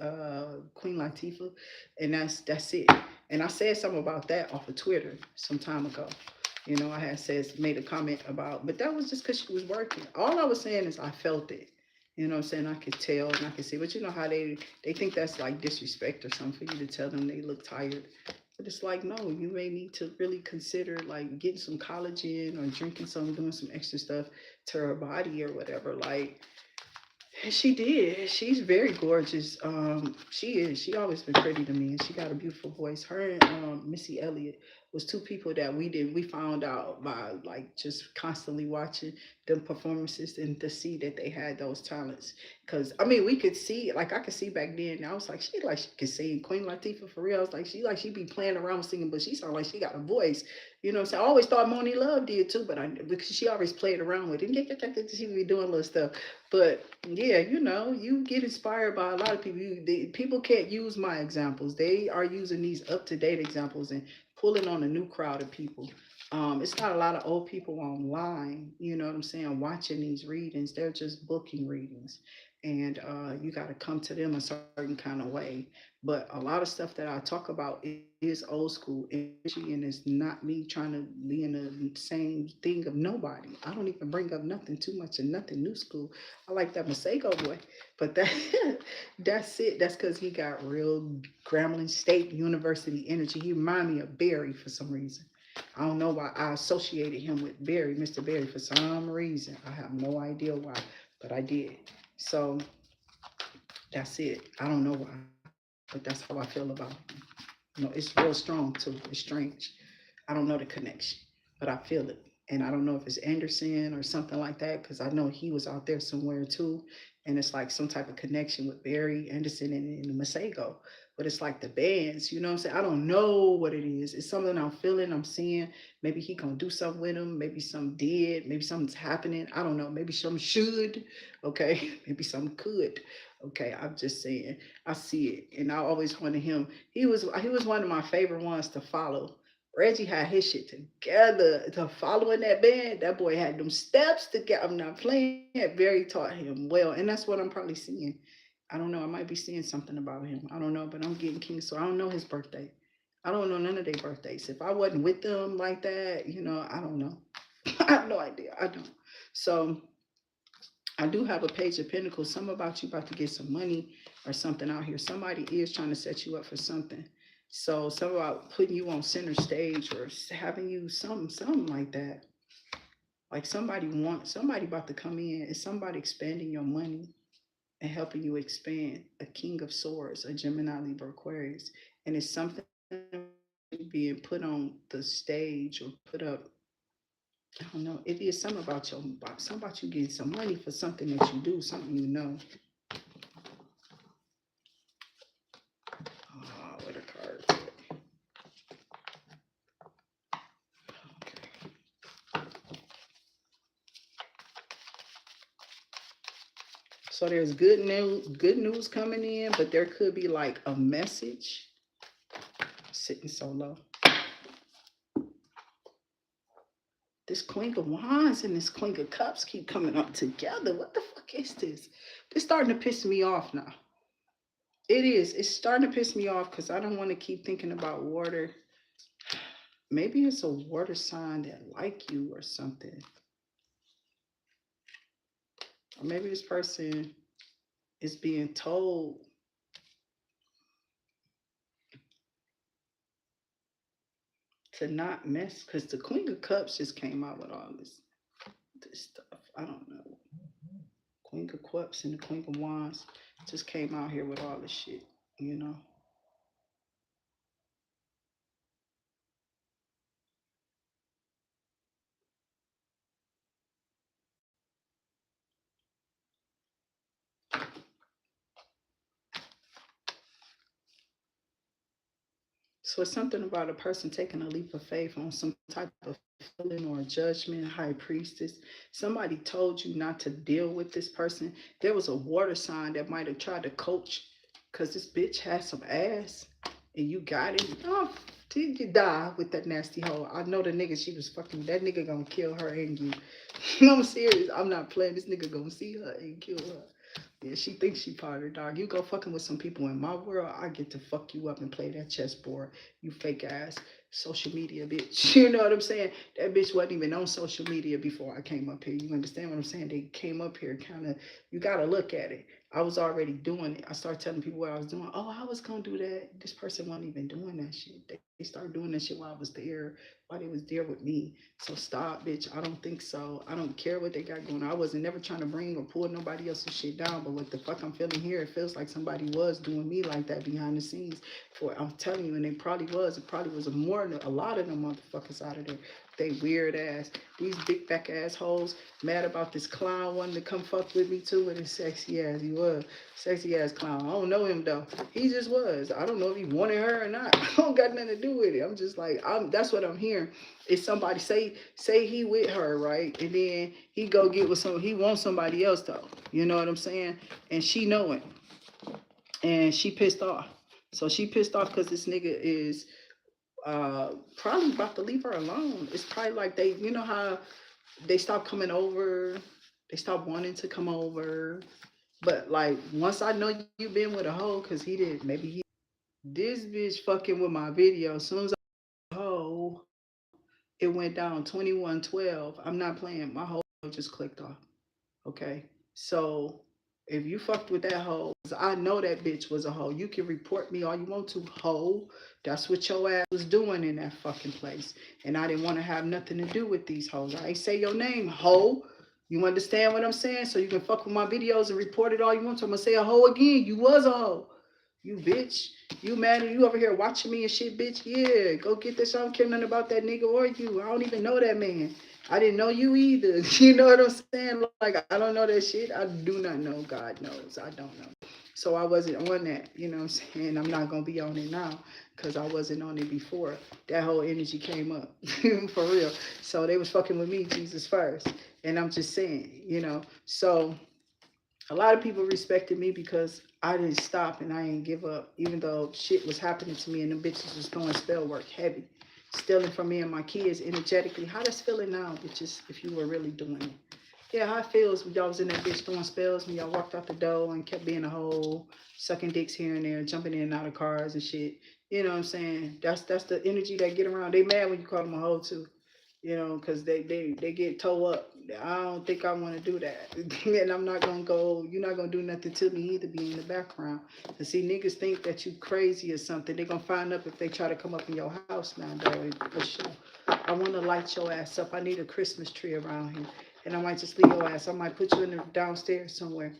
Queen Latifah, and that's it. And I said something about that off of Twitter some time ago. You know, I had made a comment about, but that was just because she was working. All I was saying is I felt it. You know what I'm saying? I could tell and I could see. But you know how they think that's like disrespect or something for you to tell them they look tired. But it's like, no, you may need to really consider like getting some collagen or drinking some, doing some extra stuff to her body or whatever. Like, she did. She's very gorgeous. She is. She always been pretty to me, and she got a beautiful voice. Her and Missy Elliott was two people that we found out by like just constantly watching them performances and to see that they had those talents. Cause I mean, we could see like I could see back then. I was like she could sing. Queen Latifah for real. I was like she be playing around singing, but she sound like she got a voice. You know what I'm saying? I always thought Moni Love did too, but I because she always played around with it. She be doing little stuff. But yeah, you know, you get inspired by a lot of people. People can't use my examples. They are using these up to date examples and pulling on a new crowd of people. It's not a lot of old people online, you know what I'm saying, watching these readings. They're just booking readings. And you got to come to them a certain kind of way. But a lot of stuff that I talk about is old school energy, and it's not me trying to be in the same thing of nobody. I don't even bring up nothing too much and nothing new school. I like that Masego boy, but that that's it. That's because he got real Grambling State University energy. He remind me of Barry for some reason. I don't know why I associated him with Barry, Mr. Barry, for some reason. I have no idea why, but I did. So that's it. I don't know why, but that's how I feel about him. You know, it's real strong too. It's strange. I don't know the connection, but I feel it. And I don't know if it's Anderson or something like that, because I know he was out there somewhere too. And it's like some type of connection with Barry Anderson and Masego. But it's like the bands, you know what I'm saying? I don't know what it is. It's something I'm feeling, I'm seeing. Maybe he gonna do something with him. Maybe something did. Maybe something's happening. I don't know. Maybe something should. Okay. Maybe something could. Okay. I'm just saying. I see it. And I always wanted him. He was one of my favorite ones to follow. Reggie had his shit together to following that band. That boy had them steps together. I'm not playing. Barry taught him well, and that's what I'm probably seeing. I don't know. I might be seeing something about him. I don't know, but I'm getting King, so I don't know his birthday. I don't know none of their birthdays. If I wasn't with them like that, you know, I don't know. I have no idea. I don't. So I do have a page of pentacles. Some about you about to get some money or something out here. Somebody is trying to set you up for something. So some about putting you on center stage or having you something like that. Like somebody about to come in. Is somebody expanding your money and helping you expand? A King of Swords, a Gemini, Libra, Aquarius, and it's something being put on the stage or put up. I don't know. It is something about you getting some money for something that you do, something you know. Oh, what a card. So there's good news coming in, but there could be like a message sitting so low. This Queen of Wands and this Queen of Cups keep coming up together. What the fuck is this? This starting to piss me off now. It is. It's starting to piss me off because I don't want to keep thinking about water. Maybe it's a water sign that like you or something. Or maybe this person is being told to not mess, because the Queen of Cups just came out with all this stuff. I don't know. Queen of Cups and the Queen of Wands just came out here with all this shit, you know. So it's something about a person taking a leap of faith on some type of feeling or judgment, high priestess. Somebody told you not to deal with this person. There was a water sign that might have tried to coach because this bitch had some ass and you got it. Oh, Till you die with that nasty hoe. I know the nigga she was fucking. That nigga gonna kill her and you. No, I'm serious. I'm not playing. This nigga gonna see her and kill her. Yeah, she thinks she part of the dog. You go fucking with some people in my world, I get to fuck you up and play that chessboard. You fake ass social media bitch. You know what I'm saying? That bitch wasn't even on social media before I came up here. You understand what I'm saying? They came up here kind of, you got to look at it. I was already doing it. I started telling people what I was doing. Oh, I was going to do that. This person wasn't even doing that shit. They started doing that shit while I was there, while they was there with me. So stop, bitch. I don't think so. I don't care what they got going on. I wasn't never trying to bring or pull nobody else's shit down. But what the fuck I'm feeling here, it feels like somebody was doing me like that behind the scenes. For I'm telling you, and it probably was. It probably was a lot of them motherfuckers out of there. They weird ass, these big back assholes, mad about this clown wanting to come fuck with me too, with his sexy ass. He was sexy ass clown. I don't know him though. He just was. I don't know if he wanted her or not. I don't got nothing to do with it. I'm just like, that's what I'm hearing. Is somebody say he with her, right? And then he go get with he wants somebody else though. You know what I'm saying? And she know it. And she pissed off. So she pissed off because this nigga is probably about to leave her alone. It's probably like they, you know how they stop coming over, they stop wanting to come over. But like once I know you been with a hoe, cause he did, maybe he, this bitch fucking with my video. As soon as I hoe, it went down 2112. I'm not playing. My whole just clicked off. Okay. So if you fucked with that hoe, 'cause I know that bitch was a hoe. You can report me all you want to, hoe. That's what your ass was doing in that fucking place. And I didn't want to have nothing to do with these hoes. I ain't say your name, hoe. You understand what I'm saying? So you can fuck with my videos and report it all you want to. I'm gonna say a hoe again. You was a hoe. You bitch. You mad and you over here watching me and shit, bitch. Yeah, go get this. I don't care nothing about that nigga or you. I don't even know that man. I didn't know you either. You know what I'm saying? Like, I don't know that shit. I do not know. God knows. I don't know. So I wasn't on that. You know what I'm saying? I'm not going to be on it now because I wasn't on it before. That whole energy came up. For real. So they was fucking with me, Jesus first. And I'm just saying, you know. So a lot of people respected me because I didn't stop and I didn't give up, even though shit was happening to me and them bitches was doing spell work heavy, stealing from me and my kids energetically. How does feeling now, bitches, if you were really doing it? Yeah, how it feels when y'all was in that bitch throwing spells, when y'all walked out the door and kept being a hole, sucking dicks here and there, jumping in and out of cars and shit. You know what I'm saying? That's the energy that get around. They mad when you call them a hoe too, you know, because they get toe up. I don't think I want to do that. And I'm not going to go, you're not going to do nothing to me either, be in the background. And see, niggas think that you crazy or something. They're going to find up if they try to come up in your house now, dog, for sure. I want to light your ass up. I need a Christmas tree around here. And I might just leave your ass. I might put you in the downstairs somewhere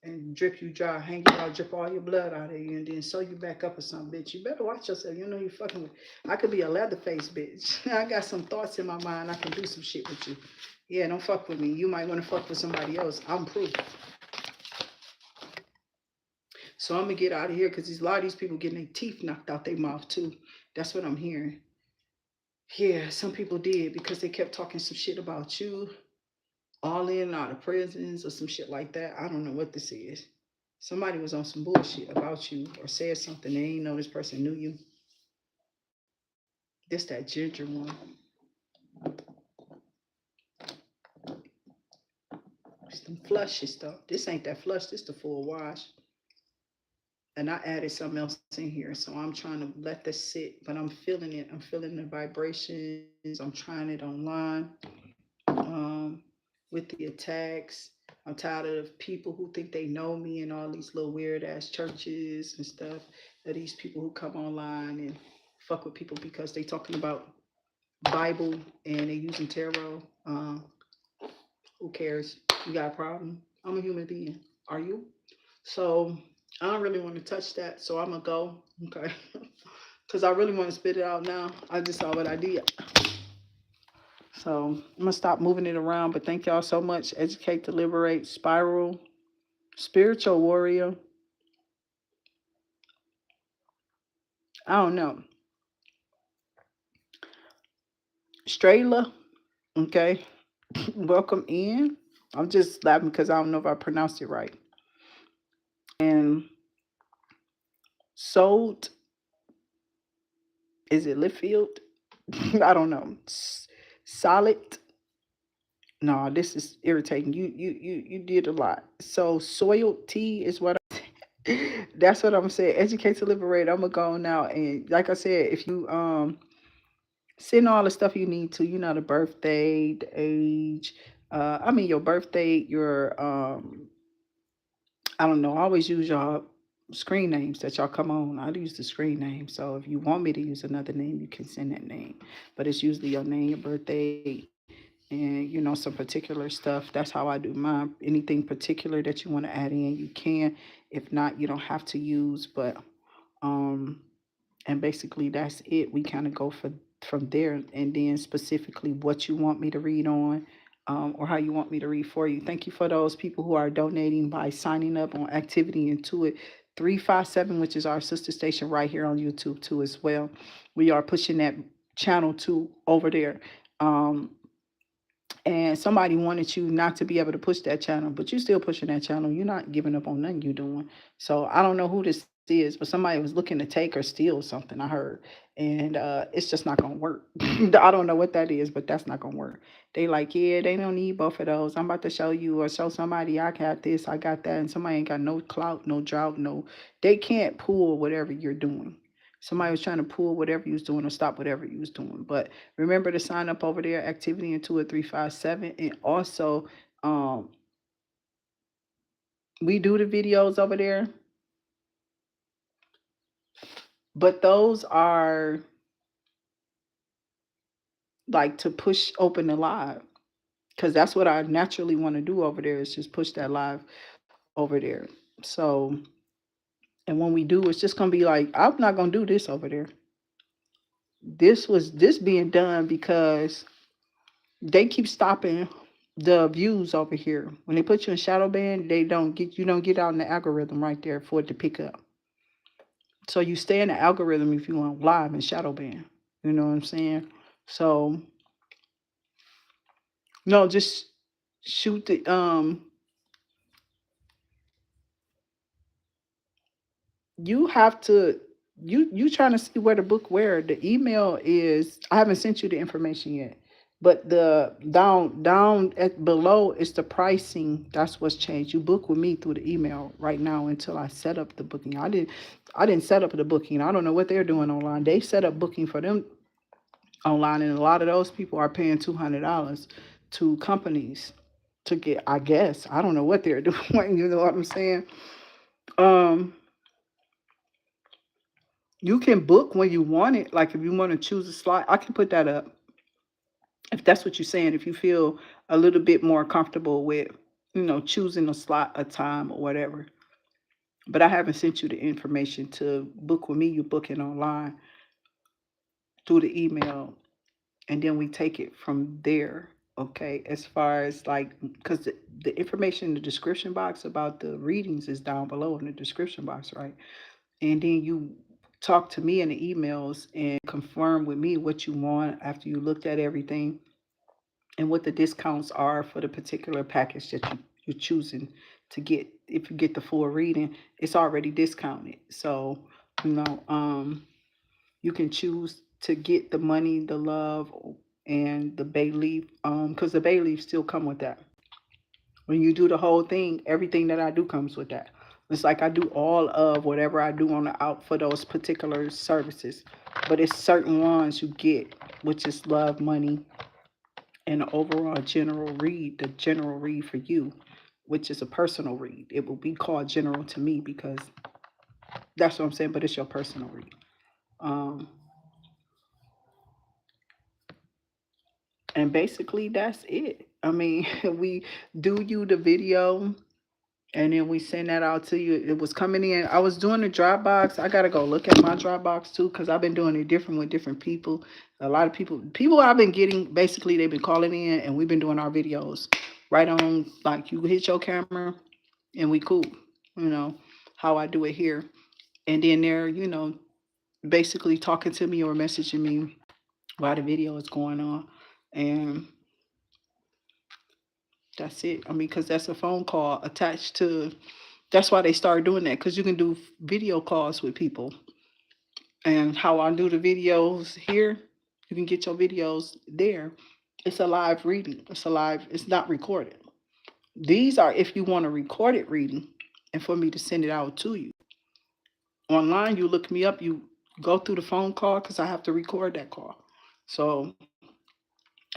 and drip you dry, hang you out, drip all your blood out of you, and then sew you back up or something, bitch. You better watch yourself. You know you fucking with. I could be a leatherface, bitch. I got some thoughts in my mind. I can do some shit with you. Yeah, don't fuck with me. You might want to fuck with somebody else. I'm proof. So I'm gonna get out of here because a lot of these people getting their teeth knocked out their mouth too. That's what I'm hearing. Yeah, some people did because they kept talking some shit about you, all in and out of prisons or some shit like that. I don't know what this is. Somebody was on some bullshit about you or said something they ain't know this person knew you. This that ginger one. It's them flushy stuff. This ain't that flush. This the full wash. And I added something else in here. So I'm trying to let this sit, but I'm feeling it. I'm feeling the vibrations. I'm trying it online. Um, with the attacks. I'm tired of people who think they know me and all these little weird ass churches and stuff. Of these people who come online and fuck with people because they talking about Bible and they using tarot. Who cares? You got a problem? I'm a human being. Are you? So I don't really want to touch that. So I'm gonna go. Okay. Because I really want to spit it out now. I just saw what I did. So I'm gonna stop moving it around. But thank y'all so much. Educate to Liberate, Spiral, Spiritual Warrior. I don't know. Strayla. Okay. Welcome in. I'm just laughing because I don't know if I pronounced it right. And Sold Is it Litfield? I don't know. Solid. No, this is irritating. You did a lot. So soiled tea is what that's what I'm saying. Educate to liberate. I'm gonna go now, and like I said, if you send all the stuff you need to, the birthday, the age, I mean your birthday, your I don't know. I always use your screen names that y'all come on. I use the screen name. So if you want me to use another name, you can send that name. But it's usually your name, your birthday, and some particular stuff. That's how I do mine. Anything particular that you want to add in, you can. If not, you don't have to use. But um, and basically that's it. We kind of go from there, and then specifically what you want me to read on, or how you want me to read for you. Thank you for those people who are donating by signing up on Activity Intuit 357, which is our sister station right here on YouTube too as well. We are pushing that channel too over there. Um, and somebody wanted you not to be able to push that channel, but you're still pushing that channel. You're not giving up on nothing you're doing. So I don't know who this is, but somebody was looking to take or steal something, I heard. And it's just not going to work. I don't know what that is, but that's not going to work. They like, yeah, they don't need both of those. I'm about to show you or show somebody I got this, I got that. And somebody ain't got no clout, no drought, no. They can't pull whatever you're doing. Somebody was trying to pull whatever you was doing or stop whatever you was doing. But remember to sign up over there, Activity Intuit 357. And also, um, we do the videos over there, but those are like to push open the live. Because that's what I naturally want to do over there is just push that live over there. So, and when we do, it's just gonna be like, I'm not gonna do this over there. This being done because they keep stopping the views over here. When they put you in shadow ban, you don't get out in the algorithm right there for it to pick up. So you stay in the algorithm if you want live and shadow ban. You know what I'm saying? So no, just shoot the you have to you trying to see where the book where the email is. I haven't sent you the information yet, but the down at below is the pricing. That's what's changed. You book with me through the email right now until I set up the booking. I didn't set up the booking. I don't know what they're doing online. They set up booking for them online, and a lot of those people are paying $200 to companies to get, I guess, I don't know what they're doing. You know what I'm saying? um You can book when you want it. Like if you want to choose a slot, I can put that up. If that's what you're saying, if you feel a little bit more comfortable with, choosing a slot, a time, or whatever. But I haven't sent you the information to book with me. You book it online through the email, and then we take it from there. Okay, as far as like, because the information in the description box about the readings is down below in the description box, right? And then you talk to me in the emails and confirm with me what you want after you looked at everything and what the discounts are for the particular package that you're choosing to get. If you get the full reading, it's already discounted. So, you know, um, you can choose to get the money, the love, and the Bayleaf, because the Bayleaf still come with that. When you do the whole thing, everything that I do comes with that. It's like I do all of whatever I do on the out for those particular services, but it's certain ones you get, which is love, money, and the overall general read. The general read for you, which is a personal read. It will be called general to me because that's what I'm saying. But it's your personal read. Um, and basically that's it. I mean, we do you the video and then we send that out to you. It was coming in. I was doing the Dropbox. I gotta go look at my Dropbox too, because I've been doing it different with different people. A lot of people I've been getting, basically they've been calling in and we've been doing our videos right on. Like you hit your camera and we cool. You know how I do it here, and then they're basically talking to me or messaging me while the video is going on, and that's it. I mean, because that's a phone call attached to. That's why they started doing that, because you can do video calls with people. And how I do the videos here, you can get your videos there. It's a live reading. It's not recorded. These are if you want a recorded reading and for me to send it out to you. Online, you look me up, you go through the phone call because I have to record that call. So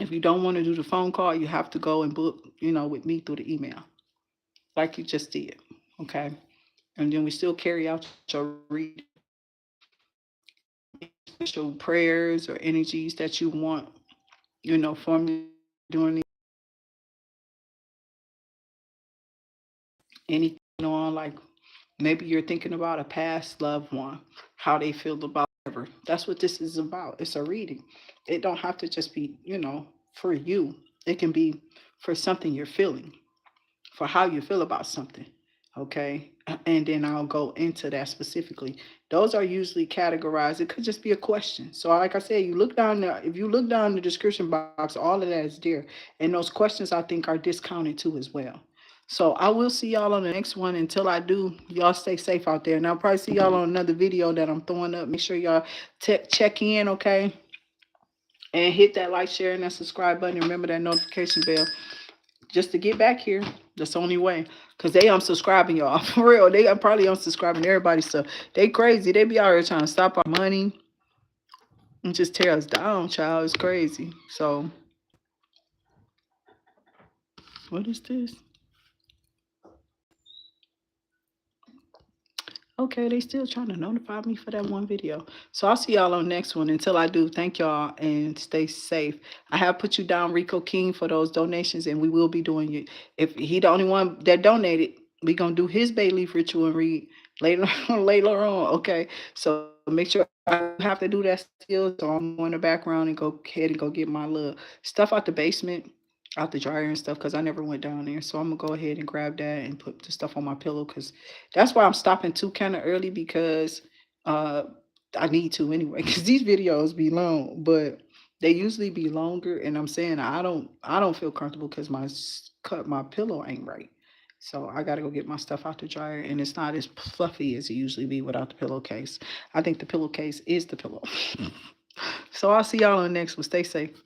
if you don't want to do the phone call, you have to go and book, with me through the email, like you just did. Okay. And then we still carry out your reading. Special prayers or energies that you want, for me during anything on, like maybe you're thinking about a past loved one, how they feel about whatever. That's what this is about. It's a reading. It don't have to just be, for you. It can be for something you're feeling, for how you feel about something. Okay. And then I'll go into that specifically. Those are usually categorized. It could just be a question. So, like I said, you look down there. If you look down the description box, all of that is there. And those questions I think are discounted too as well. So I will see y'all on the next one. Until I do, y'all stay safe out there. And I'll probably see y'all on another video that I'm throwing up. Make sure y'all check in, okay? And hit that like, share, and that subscribe button. Remember that notification bell just to get back here. That's the only way. Because they unsubscribing, y'all. For real. They are probably unsubscribing everybody. So they crazy. They be out here trying to stop our money and just tear us down, child. It's crazy. So what is this? Okay, they still trying to notify me for that one video. So I'll see y'all on the next one. Until I do, thank y'all and stay safe. I have put you down, Rico King, for those donations, and we will be doing it. If he the only one that donated, we gonna do his Bayleaf ritual and read later later on. Okay, so make sure I have to do that still. So I'm going in the background and go ahead and go get my little stuff out the basement, out the dryer and stuff, because I never went down there. So I'm gonna go ahead and grab that and put the stuff on my pillow, because that's why I'm stopping too kind of early, because uh I need to anyway, because these videos be long, but they usually be longer. And I'm saying I don't feel comfortable because my pillow ain't right. So I gotta go get my stuff out the dryer, and it's not as fluffy as it usually be without the pillowcase. I think the pillowcase is the pillow. So I'll see y'all on the next one. Stay safe.